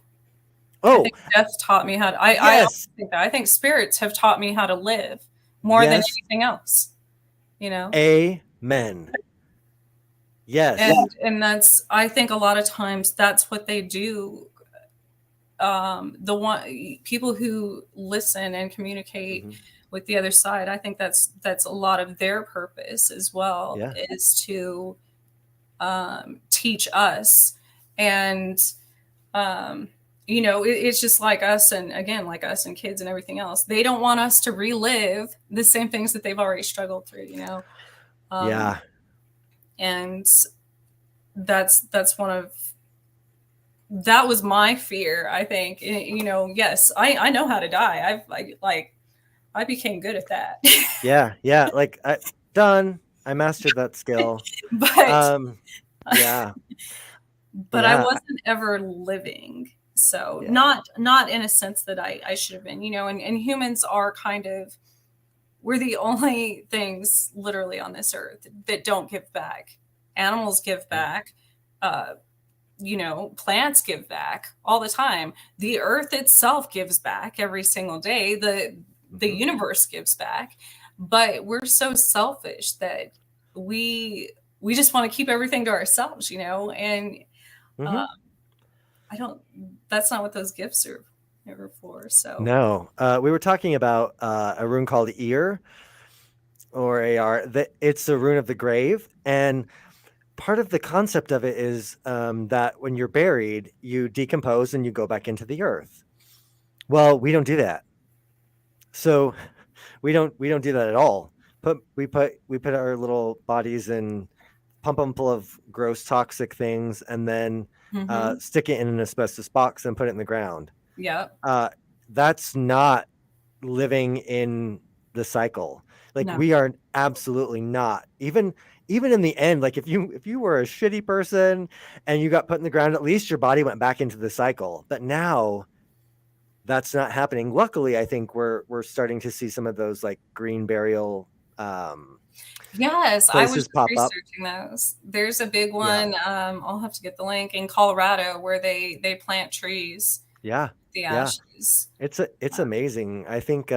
Oh, I think death taught me how to. I think spirits have taught me how to live more than anything else. You know. Amen. Yes. And that's, I think a lot of times that's what they do. People who listen and communicate with the other side, I think that's a lot of their purpose as well, is to teach us. And you know, it's just like us, and again, like us and kids and everything else, they don't want us to relive the same things that they've already struggled through, you know. And that was my fear, I think. You know, yes, I know how to die. I became good at that. Yeah. Like, I mastered that skill. But but I wasn't ever living. So not in a sense that I should have been, you know, and humans are kind of, we're the only things literally on this earth that don't give back. Animals give back. You know, plants give back all the time. The earth itself gives back every single day. The universe gives back. But we're so selfish that we just want to keep everything to ourselves, you know, and that's not what those gifts are for. So no, we were talking about a rune called Ear, or AR. It's a rune of the grave, and part of the concept of it is that when you're buried, you decompose and you go back into the earth. Well, we don't do that. So we don't do that at all. We put our little bodies in, pump them full of gross toxic things, and then stick it in an asbestos box and put it in the ground. Yeah. That's not living in the cycle. Like, we are absolutely not. Even in the end, like, if you were a shitty person and you got put in the ground, at least your body went back into the cycle. But now that's not happening. Luckily, I think we're starting to see some of those like green burial yes, I was researching those. There's a big one. I'll have to get the link, in Colorado, where they plant trees. The ashes. It's amazing. I think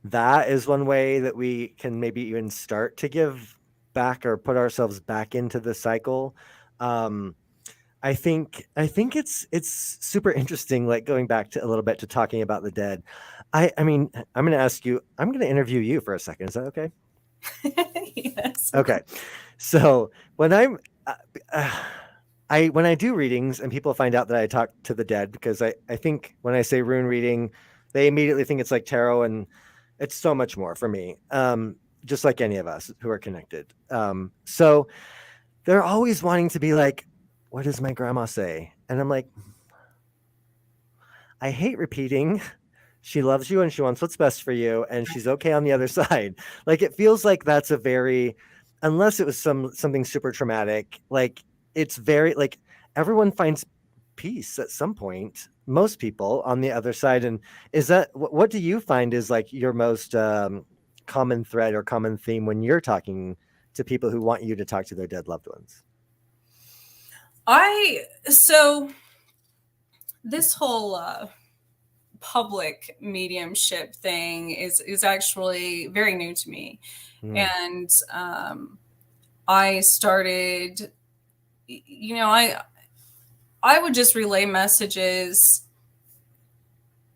that is one way that we can maybe even start to give back or put ourselves back into the cycle. I think it's super interesting, like, going back to a little bit to talking about the dead. I mean, I'm going to interview you for a second. Is that okay? Yes. Okay. So when when I do readings and people find out that I talk to the dead, because I think when I say rune reading, they immediately think it's like tarot, and it's so much more for me. Just like any of us who are connected. So they're always wanting to be like, what does my grandma say? And I'm like, I hate repeating. She loves you and she wants what's best for you, and she's okay on the other side. Like, it feels like that's a very, unless it was something super traumatic, like, it's very, like, everyone finds peace at some point, most people on the other side. And is that, what do you find is like your most common thread or common theme when you're talking to people who want you to talk to their dead loved ones? So this whole public mediumship thing is actually very new to me. And I started, I would just relay messages,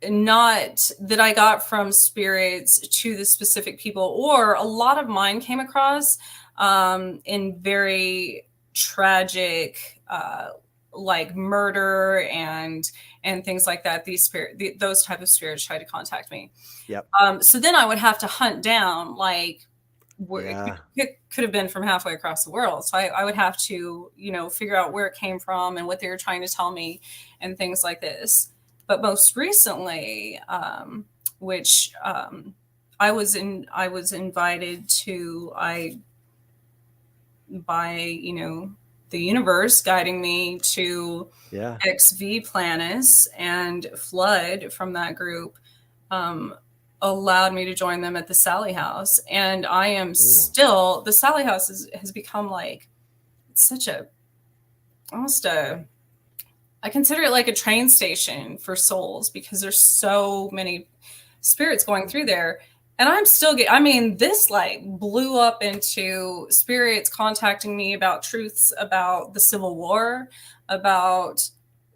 not that I got from spirits to the specific people, or a lot of mine came across in very tragic, like murder and things like that. Those type of spirits try to contact me. Yep. So then I would have to hunt down, like, it could have been from halfway across the world. So I would have to, figure out where it came from and what they were trying to tell me and things like this. But most recently, which I was invited to, by the universe guiding me to XV Planis, and Flood from that group allowed me to join them at the Sally House. And I am still, the Sally House has become like, it's such I consider it like a train station for souls, because there's so many spirits going through there. And I'm still this like blew up into spirits contacting me about truths about the Civil War, about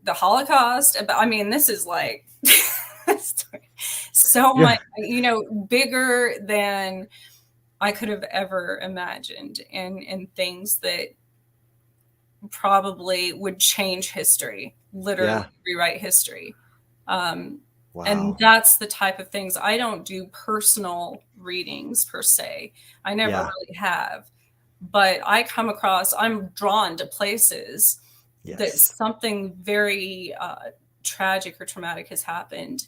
the Holocaust. This is like so much, bigger than I could have ever imagined, and things that probably would change history, literally rewrite history. Wow. And that's the type of things. I don't do personal readings per se. I never really have. But I'm drawn to places that something very tragic or traumatic has happened.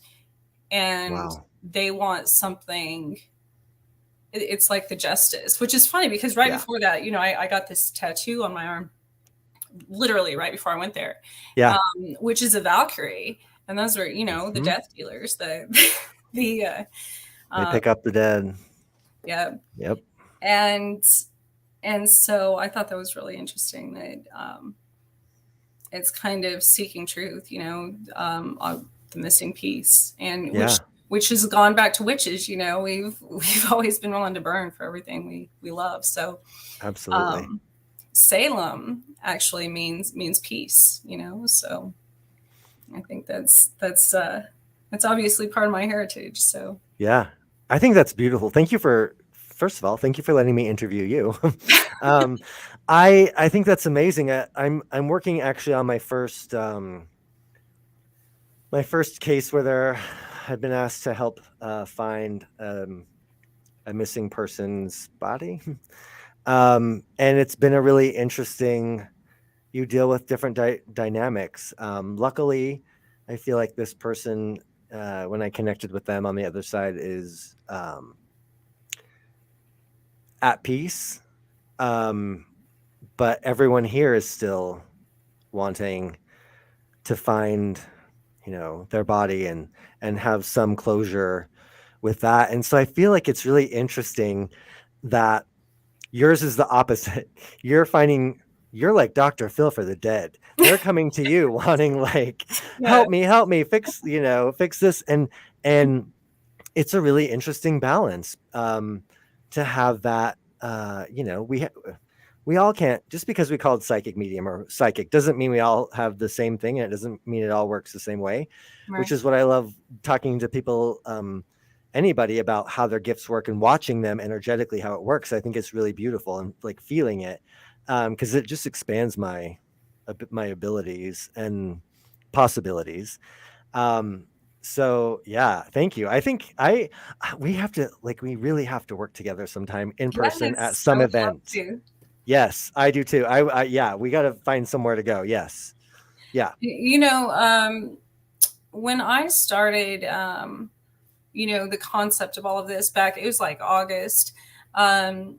And they want something. It's like the justice, which is funny because before that, I got this tattoo on my arm, literally right before I went there, which is a Valkyrie. And those were, the death dealers, they pick up the dead. Yeah. Yep. And so I thought that was really interesting that it's kind of seeking truth, the missing piece, and which has gone back to witches. We've always been willing to burn for everything we love. So absolutely. Salem actually means peace, so I think that's obviously part of my heritage. So I think that's beautiful. First of all, thank you for letting me interview you. I think that's amazing. I'm working actually on my first case where I've been asked to help find a missing person's body. And it's been a really interesting, you deal with different dynamics. Luckily, I feel like this person, when I connected with them on the other side, is at peace. But everyone here is still wanting to find, their body and have some closure with that. And so I feel like it's really interesting that yours is the opposite. You're like Dr. Phil for the dead. They're coming to you wanting like, help me fix this. And it's a really interesting balance to have that, we all can't, just because we call it psychic medium or psychic doesn't mean we all have the same thing. And it doesn't mean it all works the same way, which is what I love talking to people, anybody, about how their gifts work and watching them energetically, how it works. I think it's really beautiful, and like feeling it, because it just expands my abilities and possibilities. So thank you. I think we really have to work together sometime in person at some event. Yes, I do too. We got to find somewhere to go. Yes. Yeah. When I started, the concept of all of this back, it was like August. And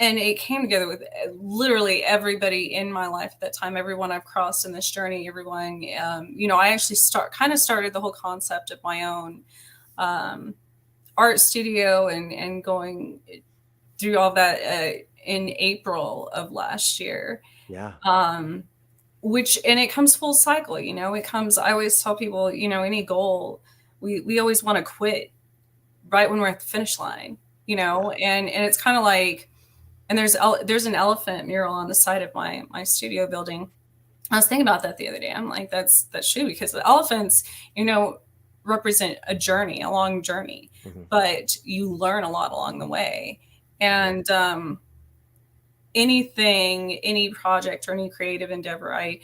and it came together with literally everybody in my life at that time, everyone I've crossed in this journey, everyone, I actually started the whole concept of my own art studio and going through all that in April of last year. Yeah. And it comes full cycle, I always tell people, any goal, we always want to quit right when we're at the finish line, and it's kind of like, and there's an elephant mural on the side of my studio building. I was thinking about that the other day. I'm like, that's true, because the elephants, represent a long journey, but you learn a lot along the way. And any project or any creative endeavor, I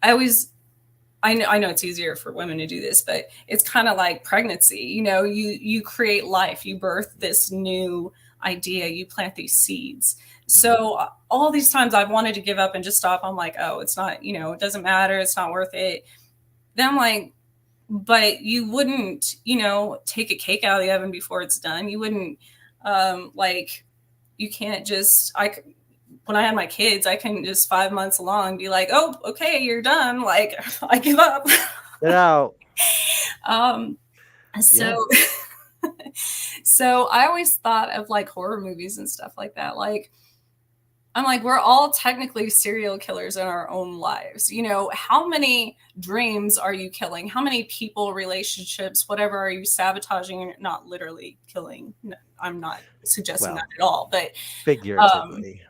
know it's easier for women to do this, but it's kind of like pregnancy. You create life, you birth this new idea, you plant these seeds. So all these times I've wanted to give up and just stop. I'm like, oh, it's not, it doesn't matter. It's not worth it. Then I'm like, but you wouldn't, take a cake out of the oven before it's done. You wouldn't, you can't just, when I had my kids, I couldn't just 5 months along be like, oh, okay, you're done. Like, I give up. Get out. So, so I always thought of like horror movies and stuff like that. Like, I'm like, we're all technically serial killers in our own lives. How many dreams are you killing? How many people, relationships, whatever, are you sabotaging? Not literally killing. No, I'm not suggesting that at all, but figuratively.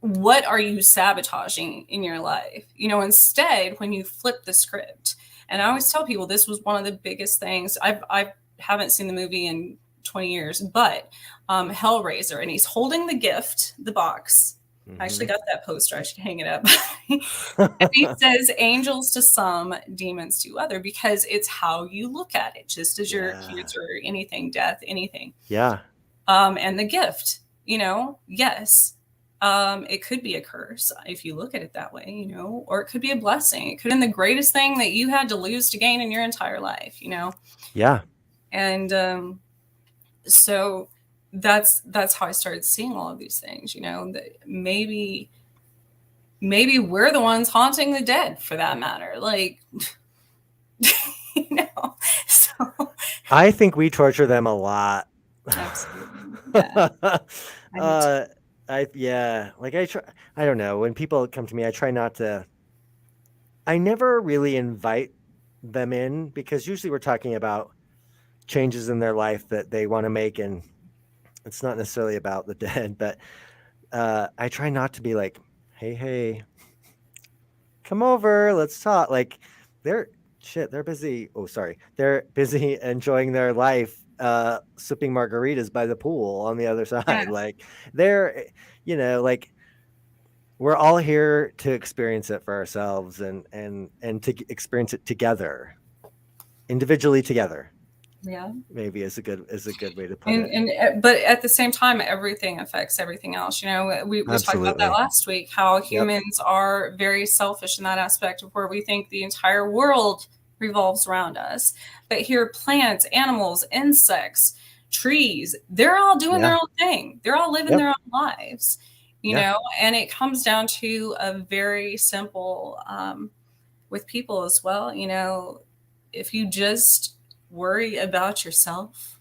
What are you sabotaging in your life? Instead, when you flip the script, and I always tell people this was one of the biggest things. I haven't seen the movie in 20 years, but Hellraiser, and he's holding the gift, the box. I actually got that poster. I should hang it up. And he says, angels to some, demons to other, because it's how you look at it, just as your cancer, anything, death, anything. Yeah. And the gift, yes. It could be a curse if you look at it that way, or it could be a blessing. It could have been the greatest thing that you had to lose to gain in your entire life, Yeah. And so that's how I started seeing all of these things, that maybe we're the ones haunting the dead, for that matter. Like, so I think we torture them a lot. Absolutely. Yeah. I don't know. When people come to me, I never really invite them in, because usually we're talking about changes in their life that they want to make, and it's not necessarily about the dead. But I try not to be like, hey, come over, let's talk. Like, they're busy. Oh, sorry. They're busy enjoying their life, sipping margaritas by the pool on the other side. Yeah. Like, they're, like, we're all here to experience it for ourselves and to experience it together, individually together. Yeah, maybe is a good way to put it. And but at the same time, everything affects everything else. We talked about that last week, how humans are very selfish in that aspect of where we think the entire world revolves around us. But here, plants, animals, insects, trees, they're all doing their own thing. They're all living their own lives, and it comes down to a very simple, with people as well, if you just worry about yourself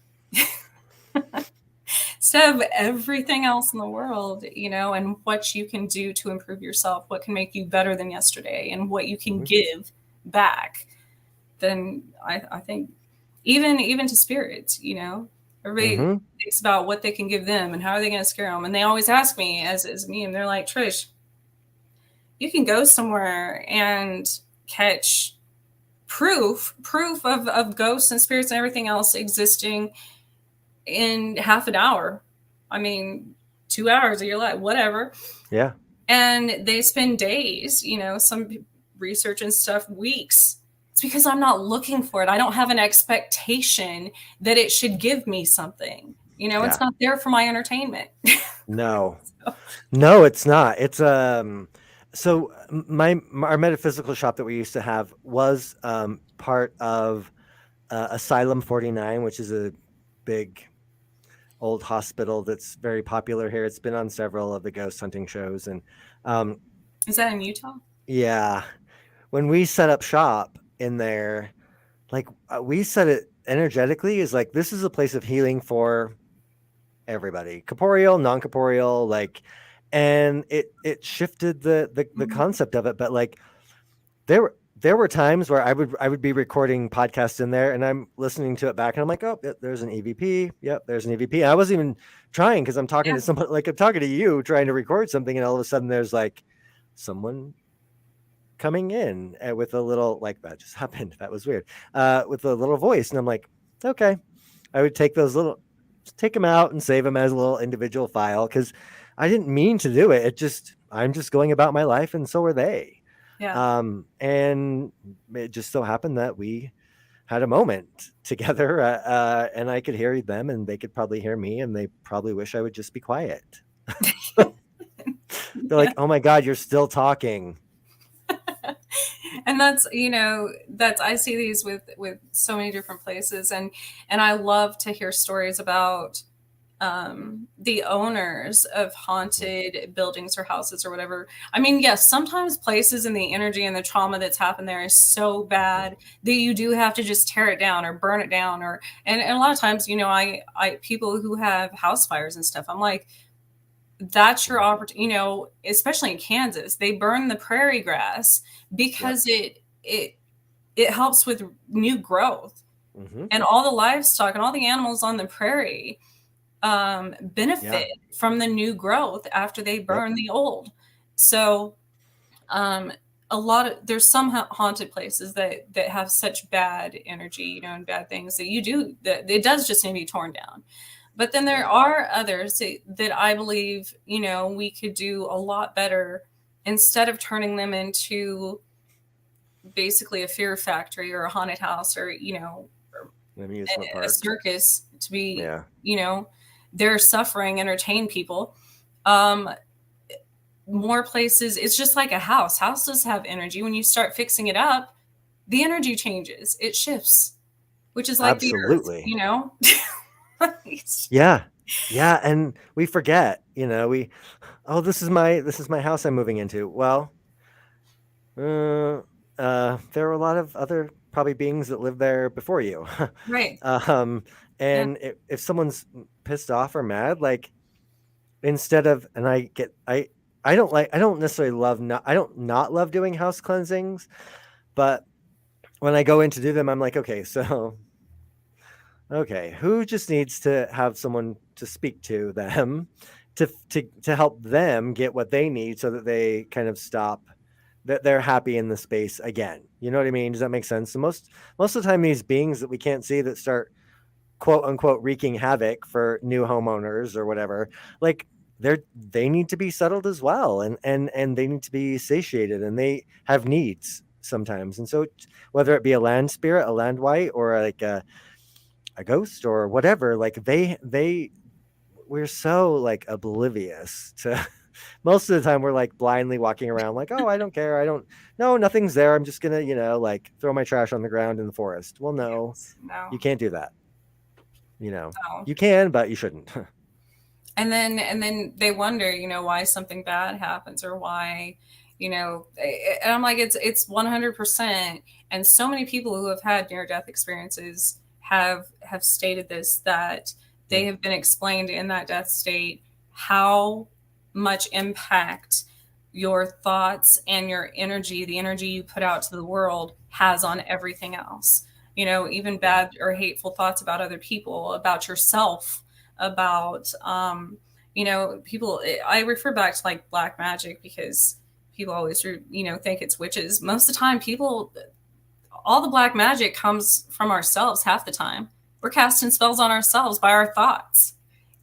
instead of everything else in the world, and what you can do to improve yourself, what can make you better than yesterday, and what you can give back, then I think even to spirits, everybody thinks about what they can give them and how are they going to scare them. And they always ask me as me, and they're like, Trish, you can go somewhere and catch proof of ghosts and spirits and everything else existing in half an hour. I mean, 2 hours of your life, whatever. Yeah. And they spend days, some research and stuff, weeks. It's because I'm not looking for it. I don't have an expectation that it should give me something. It's not there for my entertainment. No, no, it's not. It's so our metaphysical shop that we used to have was part of Asylum 49, which is a big old hospital that's very popular here. It's been on several of the ghost hunting shows. And um, Is that in Utah? yeah, when we set up shop in there, like we set it energetically is like, this is a place of healing for everybody, corporeal, non-corporeal, like, and it shifted the Mhm. concept of it. But like there were times where I would be recording podcasts in there and I'm listening to it back and I'm like, oh, there's an EVP. Yep, there's an EVP. And I wasn't even trying because I'm talking Yeah. to somebody, like I'm talking to you trying to record something, and all of a sudden there's like someone coming in with a little, like, that just happened. That was weird. With a little voice. And I'm like, okay. I would take those little, take them out and save them as a little individual file because I didn't mean to do it. It just, I'm just going about my life and so are they. Yeah. And it just so happened that we had a moment together, and I could hear them and they could probably hear me and they probably wish I would just be quiet. They're like, oh my God, you're still talking. And that's, that's, I see these with so many different places, and I love to hear stories about the owners of haunted buildings or houses or whatever. I mean, yes, sometimes places and the energy and the trauma that's happened there is so bad that you do have to just tear it down or burn it down, or and a lot of times, I people who have house fires and stuff, I'm like, that's your opportunity, especially in Kansas, they burn the prairie grass because it helps with new growth, Mm-hmm. and all the livestock and all the animals on the prairie benefit from the new growth after they burn the old. So there's some haunted places that have such bad energy, and bad things that it does just need to be torn down. But then there are others that I believe, we could do a lot better instead of turning them into basically a fear factory or a haunted house or, a circus to be, they're suffering, entertain people. More places, it's just like a house. Houses have energy. When you start fixing it up, the energy changes. It shifts, which is like Absolutely. the earth, Yeah. Yeah. And we forget, this is my house I'm moving into. Well, there were a lot of other probably beings that lived there before you. right? And if someone's pissed off or mad, like, instead of, and I don't necessarily I don't not love doing house cleansings, but when I go in to do them, I'm like, okay, who just needs to have someone to speak to them to help them get what they need so that they kind of stop, that they're happy in the space again. You know what I mean? Does that make sense? So most of the time, these beings that we can't see that start quote unquote wreaking havoc for new homeowners or whatever, like, they need to be settled as well, and they need to be satiated, and they have needs sometimes. And so whether it be a land spirit, a land white, or like a ghost or whatever, like we're so like oblivious to most of the time. We're like blindly walking around like, oh, I don't care, no, nothing's there, I'm just gonna like throw my trash on the ground in the forest. Well, no, No. you can't do that. No. You can, but you shouldn't. And then they wonder, why something bad happens, or why, and I'm like, it's 100%. And so many people who have had near death experiences have stated this, that they have been explained in that death state how much impact your thoughts and your energy, the energy you put out to the world, has on everything else. Even bad or hateful thoughts about other people, about yourself, about people. I refer back to like black magic because people always think it's witches. Most of the time, all the black magic comes from ourselves. Half the time we're casting spells on ourselves by our thoughts.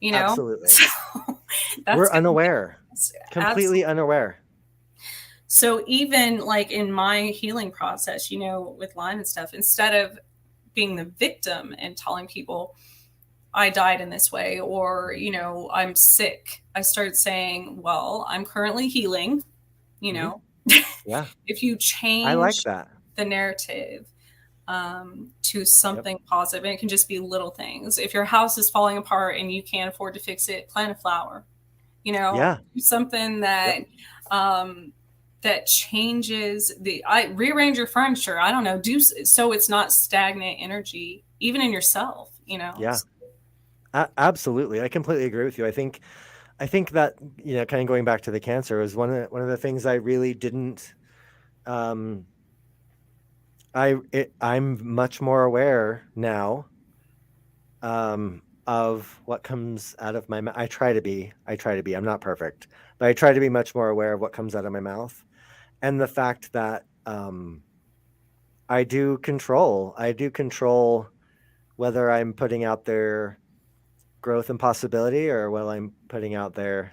Absolutely. So we're unaware, completely absolutely unaware. So even like in my healing process, with Lyme and stuff, instead of being the victim and telling people I died in this way, or, I'm sick, I started saying, well, I'm currently healing, Yeah. If you change I like that. the narrative, to something positive. And it can just be little things. If your house is falling apart and you can't afford to fix it, plant a flower, you know, do something that, that changes rearrange your furniture. I don't know, do so it's not stagnant energy, even in yourself, you know? Yeah, absolutely. I completely agree with you. I think that, you know, kind of going back to the cancer was one of the things I really didn't, I'm much more aware now, of what comes out of my mouth. I try to be, I'm not perfect, but I try to be much more aware of what comes out of my mouth. And the fact that, I do control whether I'm putting out there growth and possibility, or whether I'm putting out there,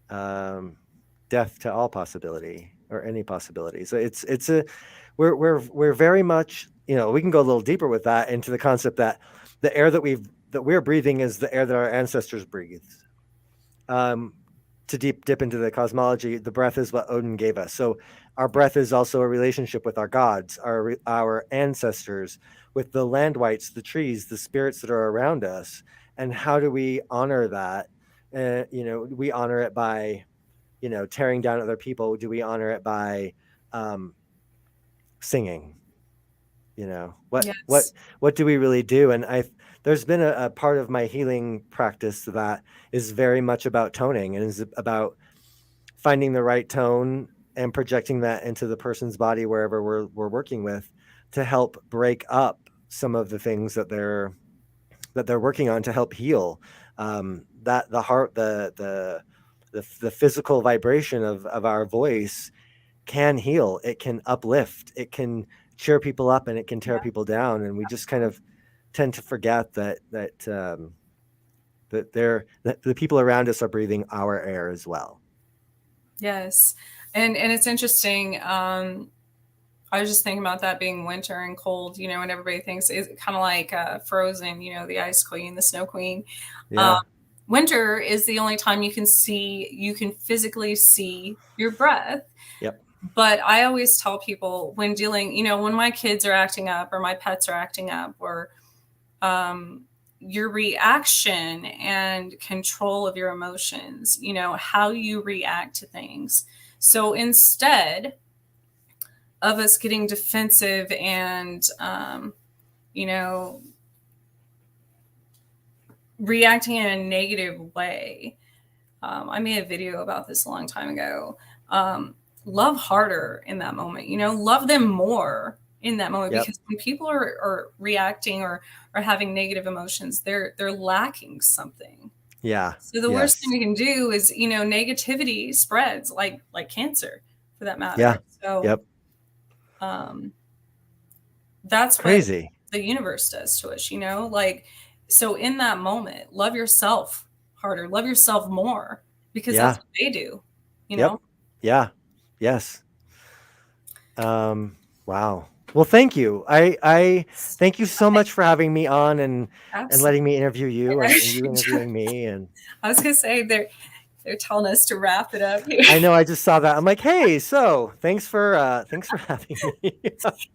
death to all possibility or any possibility. So we're very much, you know, we can go a little deeper with that into the concept that the air that we're breathing is the air that our ancestors breathed. To dip into the cosmology, the breath is what Odin gave us. So our breath is also a relationship with our gods, our ancestors, with the land wights, the trees, the spirits that are around us. And how do we honor that? You know, we honor it by, you know, tearing down other people. Do we honor it by, singing? You know, what do we really do? And there's been a part of my healing practice that is very much about toning, and is about finding the right tone and projecting that into the person's body wherever we're working with, to help break up some of the things that they're working on, to help heal, that the heart, the physical vibration of our voice can heal. It can uplift, it can cheer people up, and it can tear people down. And we just kind of tend to forget that the people around us are breathing our air as well. Yes. And it's interesting. I was just thinking about that being winter and cold, you know, and everybody thinks it's kind of like Frozen, you know, the ice queen, the snow queen. Yeah. Winter is the only time you can physically see your breath. Yep. But I always tell people, when dealing, you know, when my kids are acting up or my pets are acting up, or your reaction and control of your emotions, you know, how you react to things. So instead of us getting defensive and, you know, reacting in a negative way, I made a video about this a long time ago. Love harder in that moment, you know, love them more in that moment, because when people are reacting or having negative emotions, they're lacking something. Yeah. So the worst thing we can do is, you know, negativity spreads like cancer, for that matter. Yeah. So that's crazy what the universe does to us, you know, like, so in that moment, love yourself harder, love yourself more, because that's what they do, you know? Yeah. Yes. Wow. Well, thank you. I thank you so much for having me on and letting me interview you, and you interviewing me. And I was gonna say they're telling us to wrap it up here. I know, I just saw that. I'm like, hey, so thanks for having me.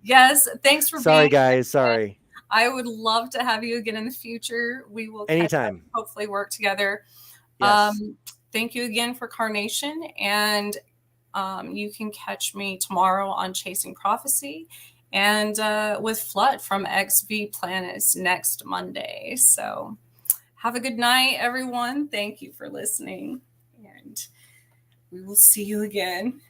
Yes, thanks for sorry, being guys. Sorry. I would love to have you again in the future. We will anytime. Hopefully work together. Yes. Thank you again for Carnation, and you can catch me tomorrow on Chasing Prophecy, and with Flood from XV Planets next Monday. So have a good night, everyone. Thank you for listening, and we will see you again.